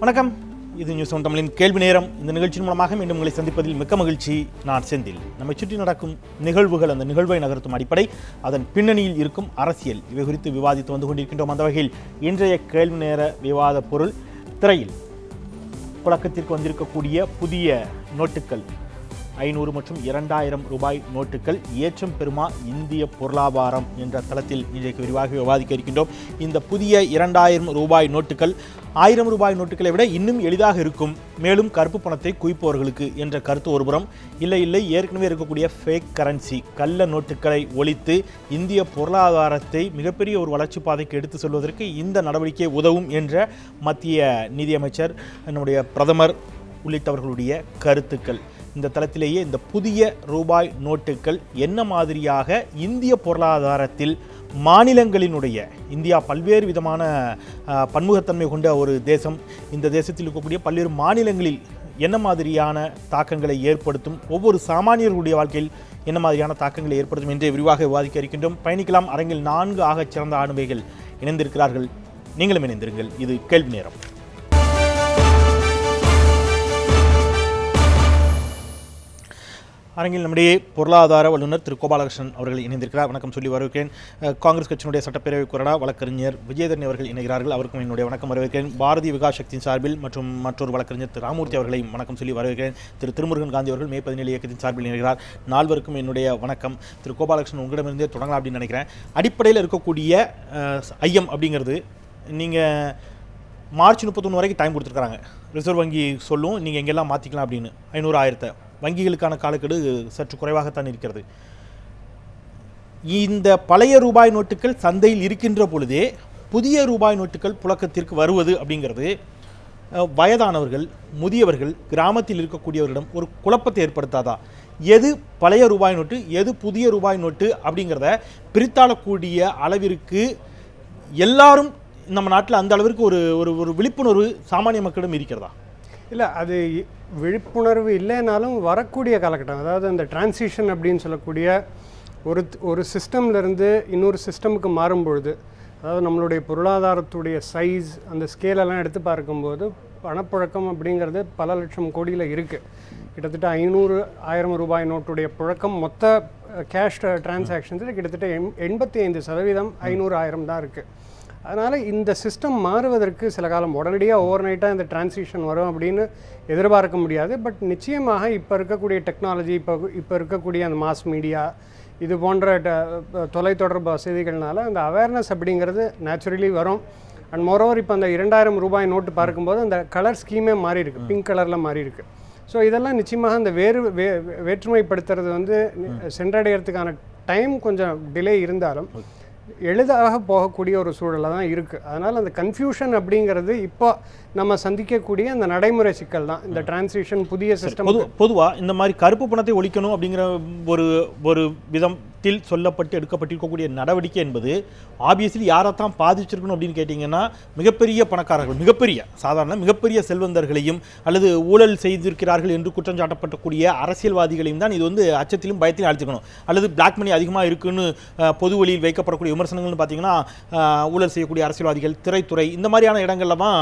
வணக்கம். இது news one தமிழின் கேள்வி நேரம். இந்த நிகழ்ச்சியின் மூலமாக மீண்டும் உங்களை சந்திப்பதில் மிக்க மகிழ்ச்சி. நான் செந்தில். நம்மை சுற்றி நடக்கும் நிகழ்வுகள், அந்த நிகழ்வை நகர்த்தும் அடிப்படை, அதன் பின்னணியில் இருக்கும் அரசியல், இவை குறித்து விவாதித்து வந்து கொண்டிருக்கின்றோம். அந்த வகையில் இன்றைய கேள்வி நேர விவாத பொருள் திரையில் புழக்கத்திற்கு வந்திருக்கக்கூடிய புதிய நோட்டுகள், 500 மற்றும் 2000 ரூபாய் நோட்டுகள் ஏற்றம் பெறுமா இந்திய பொருளாதாரம் என்ற தளத்தில் இன்றைக்கு விரிவாக விவாதிக்க இருக்கின்றோம். இந்த புதிய 2000 ரூபாய் நோட்டுகள் 1000 ரூபாய் நோட்டுகளை விட இன்னும் எளிதாக இருக்கும், மேலும் கருப்பு பணத்தை குவிப்பவர்களுக்கு என்ற கருத்து ஒருபுறம். இல்லை ஏற்கனவே இருக்கக்கூடிய ஃபேக் கரன்சி, கள்ள நோட்டுகளை ஒழித்து இந்திய பொருளாதாரத்தை மிகப்பெரிய ஒரு வளர்ச்சி பாதைக்கு எடுத்து செல்வதற்கு இந்த நடவடிக்கை உதவும் என்ற மத்திய நிதியமைச்சர், நம்முடைய பிரதமர் உள்ளிட்டவர்களுடைய கருத்துக்கள். இந்த தளத்திலேயே இந்த புதிய ரூபாய் நோட்டுகள் என்ன மாதிரியாக இந்திய பொருளாதாரத்தில் மாநிலங்களினுடைய, இந்தியா பல்வேறு விதமான பன்முகத்தன்மை கொண்ட ஒரு தேசம், இந்த தேசத்தில் இருக்கக்கூடிய பல்வேறு மாநிலங்களில் என்ன மாதிரியான தாக்கங்களை ஏற்படுத்தும், ஒவ்வொரு சாமானியர்களுடைய வாழ்க்கையில் என்ன மாதிரியான தாக்கங்களை ஏற்படுத்தும் என்று விரிவாக விவாதிக்க இருக்கின்றோம். பயணிக்கலாம். அரங்கில் 4 ஆகச் சிறந்த ஆளுமைகள் இணைந்திருக்கிறார்கள். நீங்களும் இணைந்திருங்கள். இது கேள்வி நேரம். அரங்கில் நம்முடைய பொருளாதார வல்லுநர் திரு கோபாலகிருஷ்ணன் அவர்கள் இணைந்திருக்கிறார். வணக்கம் சொல்லி வரவேற்கிறேன். காங்கிரஸ் கட்சியினுடைய சட்டப்பேரவை கொறடா வழக்கறிஞர் விஜயதரணி அவர்கள் இணைகிறார்கள். அவருக்கும் என்னுடைய வணக்கம் வரவேற்கிறேன். பாரதிய விகாஸ் சக்தியின் சார்பில் மற்றும் மற்றொரு வழக்கறிஞர் திரு ராமூர்த்தி அவர்களை வணக்கம் சொல்லி வரவேற்கிறேன். திரு திருமுருகன் காந்தி அவர்கள் மே 17 இயக்கத்தின் சார்பில் இணைகிறார். 4வருக்கும் என்னுடைய வணக்கம். திரு கோபாலகிருஷ்ணன், உங்களிடமிருந்தே தொடங்கலாம் அப்படின்னு நினைக்கிறேன். அடிப்படையில் இருக்கக்கூடிய ஐயம் அப்படிங்கிறது, நீங்கள் மார்ச் 31 வரைக்கும் டைம் கொடுத்துருக்காங்க. ரிசர்வ் வங்கி சொல்லும் நீங்கள் எங்கெல்லாம் மாற்றிக்கலாம் அப்படின்னு. 500 1000 வங்கிகளுக்கான காலக்கெடு சற்று குறைவாகத்தான் இருக்கிறது. இந்த பழைய ரூபாய் நோட்டுகள் சந்தையில் இருக்கின்ற பொழுதே புதிய ரூபாய் நோட்டுகள் புழக்கத்திற்கு வருவது அப்படிங்கிறது வயதானவர்கள், முதியவர்கள், கிராமத்தில் இருக்கக்கூடியவர்களிடம் ஒரு குழப்பத்தை ஏற்படுத்தாதா? எது பழைய ரூபாய் நோட்டு, எது புதிய ரூபாய் நோட்டு அப்படிங்கிறத பிரித்தாளக்கூடிய அளவிற்கு எல்லாரும் நம்ம நாட்டில் அந்த அளவிற்கு ஒரு ஒரு விழிப்புணர்வு சாமானிய மக்களிடம் இருக்கிறதா? இல்லை, அது விழிப்புணர்வு இல்லைனாலும் வரக்கூடிய காலகட்டம், அதாவது அந்த டிரான்சிஷன் அப்படின்னு சொல்லக்கூடிய ஒரு சிஸ்டம்லேருந்து இன்னொரு சிஸ்டமுக்கு மாறும்பொழுது, அதாவது நம்மளுடைய பொருளாதாரத்துடைய சைஸ், அந்த ஸ்கேலெல்லாம் எடுத்து பார்க்கும்போது பணப்புழக்கம் அப்படிங்கிறது பல லட்சம் கோடியில் இருக்குது. கிட்டத்தட்ட 500 1000 ரூபாய் நோட்டுடைய புழக்கம் மொத்த கேஷ் டிரான்சாக்ஷன்ஸில் கிட்டத்தட்ட 85% 500 1000 தான் இருக்குது. அதனால் இந்த சிஸ்டம் மாறுவதற்கு சில காலம், உடனடியாக ஓவர் நைட்டாக இந்த டிரான்சிஷன் வரும் அப்படின்னு எதிர்பார்க்க முடியாது. பட் நிச்சயமாக இப்போ இருக்கக்கூடிய டெக்னாலஜி, இப்போ இருக்கக்கூடிய அந்த மாஸ் மீடியா, இது போன்ற தொலைத்தொடர்பு வசதிகள்னால அந்த அவேர்னஸ் அப்படிங்கிறது நேச்சுரலி வரும். அண்ட் மோரோவர் இப்போ அந்த 2000 ரூபாய் நோட்டு பார்க்கும்போது அந்த கலர் ஸ்கீமே மாறி இருக்குது, பிங்க் கலரில் மாறி இருக்குது. ஸோ இதெல்லாம் நிச்சயமாக அந்த வேற்றுமைப்படுத்துறது வந்து சென்றடைகிறதுக்கான டைம் கொஞ்சம் டிலே இருந்தாலும் எளிதாக போகக்கூடிய ஒரு சூழலாக தான் இருக்குது. அதனால் அந்த கன்ஃபியூஷன் அப்படிங்கிறது இப்போ நம்ம சந்திக்கக்கூடிய அந்த நடைமுறை சிக்கல் தான். இந்த டிரான்சிஷன் புதிய சிஸ்டம் பொதுவாக இந்த மாதிரி கருப்பு பணத்தை ஒழிக்கணும் அப்படிங்கிற ஒரு விதத்தில் சொல்லப்பட்டு எடுக்கப்பட்டிருக்கக்கூடிய நடவடிக்கை என்பது ஆப்வியஸ்லி யாரைத்தான் பாதிச்சிருக்கணும் அப்படின்னு கேட்டிங்கன்னா, மிகப்பெரிய பணக்காரர்கள், மிகப்பெரிய செல்வந்தர்களையும் அல்லது ஊழல் செய்திருக்கிறார்கள் என்று குற்றம் சாட்டப்படக்கூடிய அரசியல்வாதிகளையும் தான் இது வந்து அச்சத்திலும் பயத்திலும் அழைச்சிக்கணும். அல்லது பிளாக் மணி அதிகமாக இருக்குன்னு பொது வழியில் வைக்கப்படக்கூடிய விமர்சனங்கள்னு பார்த்தீங்கன்னா, ஊழல் செய்யக்கூடிய அரசியல்வாதிகள், திரைத்துறை, இந்த மாதிரியான இடங்களில் தான்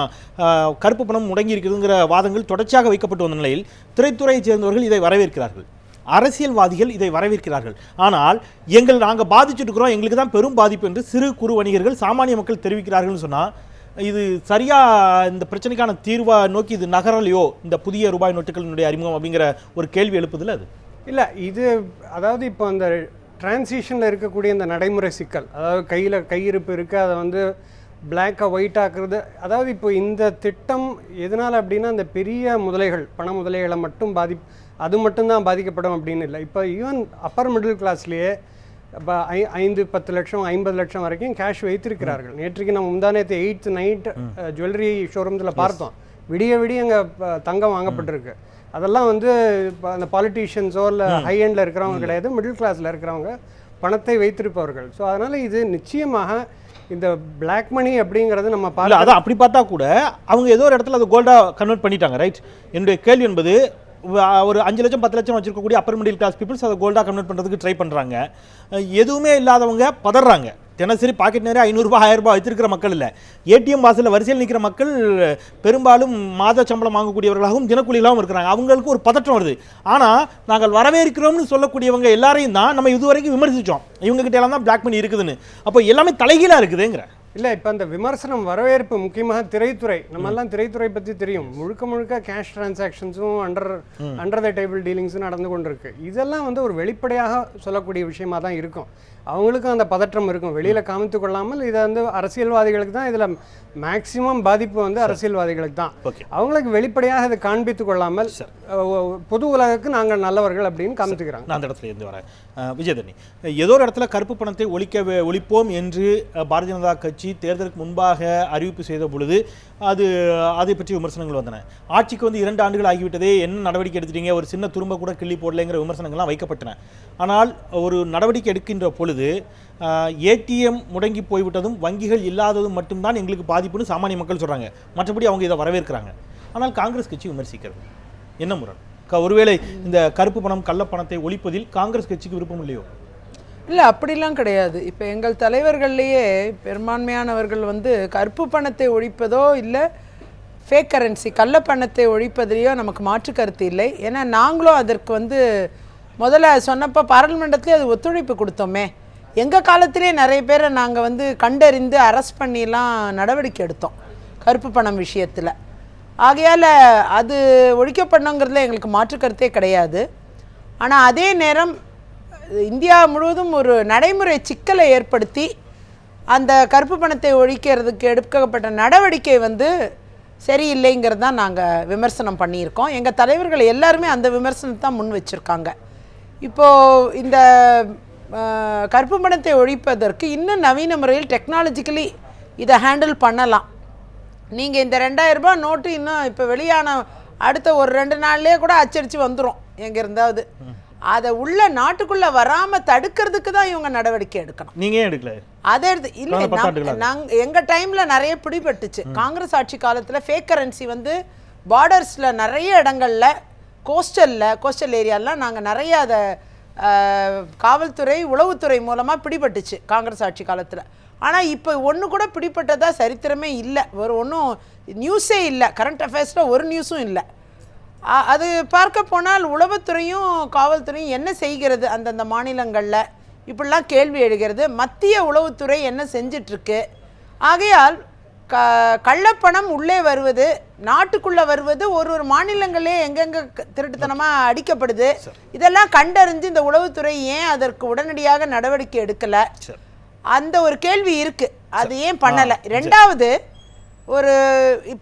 கருப்பு பணம் முடங்கி இருக்குதுங்கிற வாதங்கள் தொடர்ச்சியாக வைக்கப்பட்டு வந்த நிலையில் திரைத்துறையை சேர்ந்தவர்கள் இதை வரவேற்கிறார்கள், அரசியல்வாதிகள் இதை வரவேற்கிறார்கள். ஆனால் நாங்கள் பாதிச்சுட்டு இருக்கிறோம், எங்களுக்கு தான் பெரும் பாதிப்பு என்று சிறு குறு வணிகர்கள், சாமானிய மக்கள் தெரிவிக்கிறார்கள் சொன்னால், இது சரியா இந்த பிரச்சனைக்கான தீர்வை நோக்கி இது நகரலையோ இந்த புதிய ரூபாய் நோட்டுகளினுடைய அறிமுகம் அப்படிங்கிற ஒரு கேள்வி எழுப்புதில்லை அது? இல்லை, இது அதாவது இப்போ அந்த டிரான்சிஷனில் இருக்கக்கூடிய இந்த நடைமுறை சிக்கல், அதாவது கையிருப்பு இருக்குது, அதை வந்து பிளாக்காக ஒயிட் ஆக்குறது. அதாவது இப்போ இந்த திட்டம் எதனால் அப்படின்னா, அந்த பெரிய முதலைகள், பண முதலைகளை மட்டும் அது மட்டும்தான் பாதிக்கப்படும் அப்படின்னு இல்லை. இப்போ ஈவன் அப்பர் மிடில் கிளாஸ்லேயே இப்போ 5-10 லட்சம் 50 லட்சம் வரைக்கும் கேஷ் வைத்திருக்கிறார்கள். நேற்றுக்கு நம்ம முந்தானேத்து 8th நைட் ஜுவல்லரி ஷோரூம்ஸில் பார்த்தோம், விடிய அங்கே தங்கம் வாங்கப்பட்டிருக்கு. அதெல்லாம் வந்து இப்போ அந்த பாலிட்டிஷியன்ஸோ இல்லை ஹை எண்டில் இருக்கிறவங்க கிடையாது, மிடில் கிளாஸில் இருக்கிறவங்க பணத்தை வைத்திருப்பவர்கள். ஸோ அதனால் இது நிச்சயமாக இந்த பிளாக் மணி அப்படிங்கிறது நம்ம அதான் அப்படி பார்த்தா கூட அவங்க ஏதோ ஒரு இடத்துல அதை கோல்டாக கன்வெர்ட் பண்ணிட்டாங்க, ரைட்? என்னுடைய கேள்வி என்பது, ஒரு 5 லட்சம் 10 லட்சம் வச்சிருக்கக்கூடிய அப்பர் மிடில் கிளாஸ் பீப்புள்ஸ் அதை கோல்டாக கன்வெர்ட் பண்ணுறதுக்கு ட்ரை பண்ணுறாங்க. எதுவுமே இல்லாதவங்க பதறாங்க. தினசரி பாக்கெட் நிறைய 500 ரூபாய் 1000 ரூபாய் வச்சிருக்கிற மக்கள் இல்லை, ஏடிஎம் வாசலில் வரிசையில் நிற்கிற மக்கள் பெரும்பாலும் மாத சம்பளம் வாங்கக்கூடியவர்களாகவும் தினக்கூலிகளாகவும் இருக்கிறாங்க. அவங்களுக்கு ஒரு பதற்றம் வருது. ஆனால் நாங்கள் வரவேற்கிறோம்னு சொல்லக்கூடியவங்க எல்லாரையும் தான் நம்ம இதுவரைக்கும் விமர்சித்தோம், இவங்ககிட்ட எல்லாம் தான் பிளாக் மணி இருக்குதுன்னு. அப்போ எல்லாமே தலைகீழாக இருக்குதுங்கிற இல்லை. இப்போ அந்த விமர்சனம் வரவேற்பு முக்கியமாக திரைத்துறை, நம்மெல்லாம் திரைத்துறை பற்றி தெரியும், முழுக்க முழுக்க கேஷ் டிரான்சாக்ஷன்ஸும் அண்டர் த டேபிள் டீலிங்ஸும் நடந்து கொண்டிருக்கு. இதெல்லாம் வந்து ஒரு வெளிப்படையாக சொல்லக்கூடிய விஷயமா தான் இருக்கும். அவங்களுக்கும் அந்த பதற்றம் இருக்கும், வெளியில் காமித்து கொள்ளாமல். இதை வந்து அரசியல்வாதிகளுக்கு தான் இதில் மேக்சிமம் பாதிப்பு வந்து அரசியல்வாதிகளுக்கு தான். அவங்களுக்கு வெளிப்படையாக இதை காண்பித்து கொள்ளாமல் பொது உலகுக்கு நாங்கள் நல்லவர்கள் அப்படின்னு காமித்துக்கிறாங்க. நான் அந்த இடத்துல இருந்து வரேன். விஜயதரணி, ஏதோ ஒரு இடத்துல கருப்பு பணத்தை ஒழிப்போம் என்று பாரதிய ஜனதா கட்சி தேர்தலுக்கு முன்பாக அறிவிப்பு செய்த பொழுது அதை பற்றி விமர்சனங்கள் வந்தன. ஆட்சிக்கு வந்து 2 ஆண்டுகள் ஆகிவிட்டதே, என்ன நடவடிக்கை எடுத்துட்டீங்க, ஒரு சின்ன துரும்ப கூட கிள்ளி போடலைங்கிற விமர்சனங்கள்லாம் வைக்கப்பட்டன. ஆனால் ஒரு நடவடிக்கை எடுக்கின்ற பொழுது ஏடிஎம் முடங்கி போய்விட்டதும் வங்கிகள் இல்லாததும் மட்டும்தான் எங்களுக்கு பாதிப்புன்னு சாமானிய மக்கள் சொல்கிறாங்க. மற்றபடி அவங்க இதை வரவேற்கிறாங்க. ஆனால் காங்கிரஸ் கட்சி விமர்சிக்கிறது என்ன முரண்? ஒருவேளை இந்த கருப்பு பணம் கள்ளப்பணத்தை ஒழிப்பதில் காங்கிரஸ் கட்சிக்கு விருப்பம் இல்லையோ? இல்லை, அப்படிலாம் கிடையாது. இப்போ எங்கள் தலைவர்கள்லேயே பெரும்பான்மையானவர்கள் வந்து கருப்பு பணத்தை ஒழிப்பதோ இல்லை ஃபேக் கரன்சி கள்ளப்பணத்தை ஒழிப்பதிலையோ நமக்கு மாற்று கருத்து இல்லை. ஏன்னா நாங்களும் அதற்கு வந்து முதல்ல சொன்னப்போ பாராளுமன்றத்திலே அது ஒத்துழைப்பு கொடுத்தோமே. எங்கள் காலத்திலே நிறைய பேரை நாங்கள் வந்து கண்டறிந்து அரெஸ்ட் பண்ணிலாம் நடவடிக்கை எடுத்தோம் கருப்பு பணம் விஷயத்தில். ஆகையால் அது ஒழிக்கப்படணுங்கிறதுல எங்களுக்கு மாற்று கருத்தே கிடையாது. ஆனால் அதே நேரம் இந்தியா முழுவதும் ஒரு நடைமுறை சிக்கலை ஏற்படுத்தி அந்த கருப்பு பணத்தை ஒழிக்கிறதுக்கு எடுக்கப்பட்ட நடவடிக்கை வந்து சரியில்லைங்கிறது தான் நாங்கள் விமர்சனம் பண்ணியிருக்கோம். எங்கள் தலைவர்கள் எல்லாருமே அந்த விமர்சனத்தை தான் முன் வச்சுருக்காங்க. இப்போது இந்த கருப்பு பணத்தை ஒழிப்பதற்கு இன்னும் நவீன முறையில் டெக்னாலஜிக்கலி இதை ஹேண்டில் பண்ணலாம். நீங்கள் இந்த 2000 ரூபாய் நோட்டு இன்னும் இப்போ வெளியான அடுத்த ஒரு 2 நாள்லேயே கூட அச்சடித்து வந்துடும் எங்கே இருந்தாவது. அதை உள்ள நாட்டுக்குள்ளே வராமல் தடுக்கிறதுக்கு தான் இவங்க நடவடிக்கை எடுக்கணும். நீங்கள் ஏன் எடுக்கல? அதை எடுத்து இல்லை, நாங்கள் எங்கள் டைமில் நிறைய பிடிபட்டுச்சு. காங்கிரஸ் ஆட்சி காலத்தில் ஃபேக் கரன்சி வந்து பார்டர்ஸில் நிறைய இடங்களில் கோஸ்டல் ஏரியாலாம் நாங்கள் நிறைய அதை காவல்துறை உளவுத்துறை மூலமாக பிடிபட்டுச்சு காங்கிரஸ் ஆட்சி காலத்தில். ஆனால் இப்போ ஒன்று கூட பிடிப்பட்டதா சரித்திரமே இல்லை, ஒன்றும் நியூஸே இல்லை, கரண்ட் அஃபேர்ஸில் ஒரு நியூஸும் இல்லை. அது பார்க்க போனால் உளவுத்துறையும் காவல்துறையும் என்ன செய்கிறது அந்தந்த மாநிலங்களில் இப்படிலாம் கேள்வி எழுகிறது. மத்திய உளவுத்துறை என்ன செஞ்சிட்ருக்கு? ஆகையால் கள்ளப்பணம் உள்ளே வருவது, நாட்டுக்குள்ளே வருவது ஒரு மாநிலங்களே எங்கெங்கே திருட்டுத்தனமாக அடிக்கப்படுது, இதெல்லாம் கண்டறிஞ்சு இந்த உளவுத்துறை ஏன் அதற்கு உடனடியாக நடவடிக்கை எடுக்கலை? அந்த ஒரு கேள்வி இருக்குது, அது ஏன் பண்ணலை? ரெண்டாவது, ஒரு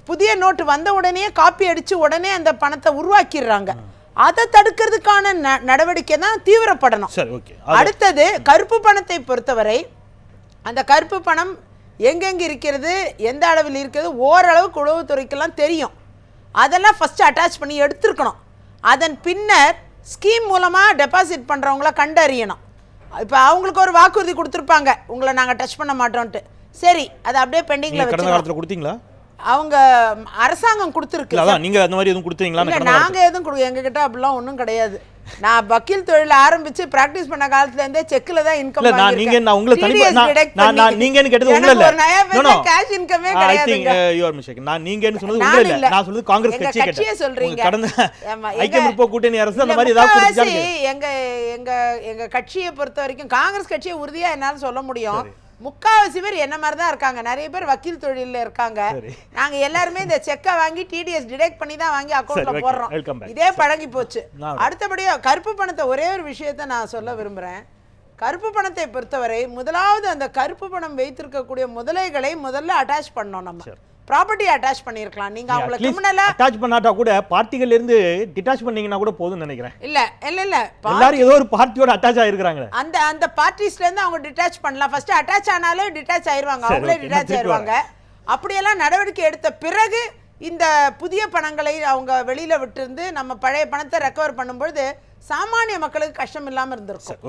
புதிய நோட்டு வந்த உடனே காப்பி அடித்து உடனே அந்த பணத்தை உருவாக்கிடுறாங்க. அதை தடுக்கிறதுக்கான நடவடிக்கை தான் தீவிரப்படணும். அடுத்தது, கருப்பு பணத்தை பொறுத்தவரை அந்த கருப்பு பணம் எங்கெங்கே இருக்கிறது, எந்த அளவில் இருக்கிறது ஓரளவுக்கு உளவுத்துறைக்கெல்லாம் தெரியும். அதெல்லாம் ஃபஸ்ட்டு அட்டாச் பண்ணி எடுத்துருக்கணும். அதன் பின்னர் ஸ்கீம் மூலமாக டெபாசிட் பண்ணுறவங்கள கண்டறியணும். இப்போ அவங்களுக்கு ஒரு வாக்குறுதி கொடுத்துருப்பாங்க, உங்களை நாங்கள் டச் பண்ண மாட்டோன்ட்டு. சரி, அது அப்படியே பெண்டிங்கில் வச்சு கொடுத்தீங்களா? அவங்க அரசாங்கம் கொடுத்துருக்கு. நீங்க அந்த மாதிரி எதுவும் கொடுத்தீங்களா? நாங்க எதுவும் எங்ககிட்ட அப்படிலாம் ஒன்றும் கிடையாது. நான் வக்கீல் தொழில் ஆரம்பிச்சு பிராக்டிஸ் பண்ண காலத்துல இருந்தே செக்ல தான் இன்கம் வாங்கியிருக்கேன். நீங்க நான் உங்களை நீங்கன்னு கேட்டது உங்கள இல்ல. நோ கேஷ் இன்கமே கிடையாது. You are mistake. நான் நீங்கன்னு சொன்னது உங்கள இல்ல. நான் சொல்றது காங்கிரஸ் கட்சியே சொல்றீங்க. கடந்த ஐக்கிய முற்போக்கு கூட்டணி அரசு அந்த மாதிரி ஏதாவது கொடுத்தாங்க. எங்க கட்சியை பொறுத்த வரைக்கும் காங்கிரஸ் கட்சியை உறுதியா என்னால சொல்ல முடியும். முக்காவாசி பேர் என்ன மாதிரி தான் இருக்காங்க. நிறைய பேர் வக்கீல் தொழிலில் இருக்காங்க. நாங்க எல்லாருமே இந்த செக்கை வாங்கி டிடிஎஸ் டிடெக்ட் பண்ணி தான் வாங்கி அக்கௌண்ட்ல போடுறோம். இதே பழகி போச்சு. அடுத்தபடியா கருப்பு பணத்தை ஒரே ஒரு விஷயத்தை நான் சொல்ல விரும்புறேன். கருப்பு பணத்தை பொறுத்தவரை முதலாவது அந்த கருப்பு பணம் வைத்திருக்கக்கூடிய முதலைகளை முதல்ல அட்டாச் பண்ணோம். நம்ம ப்ராப்பர்ட்டி அட்டாச் பண்ணிருக்கலாம். நீங்க அவங்கள கிரிமினலா அட்டாச் பண்ணாட்டா கூட பார்ட்டிகள்ல இருந்து டிட்டாச் பண்ணீங்கன்னா கூட போதும்னு நினைக்கிறேன். இல்ல எல்லாரும் ஏதோ ஒரு பார்ட்டியோட அட்டாச் ஆயிருக்காங்க. அந்த பார்ட்டிஸ்ல இருந்து அவங்க டிட்டாச் பண்ணலாம். ஃபர்ஸ்ட் அட்டாச் ஆனாலே டிட்டாச் ஆயிருவாங்க, அவங்களே டிட்டாச் ஆயிருவாங்க. அப்படியெல்லாம் நடவடிக்கை எடுத்த பிறகு இந்த புதிய பணங்களை அவங்க வெளியில விட்டுருந்து நம்ம பழைய பணத்தை ரெக்கவர் பண்ணும்போது சாமானிய மக்களுக்கு கஷ்டம் இல்லாம இருந்திருக்கும்.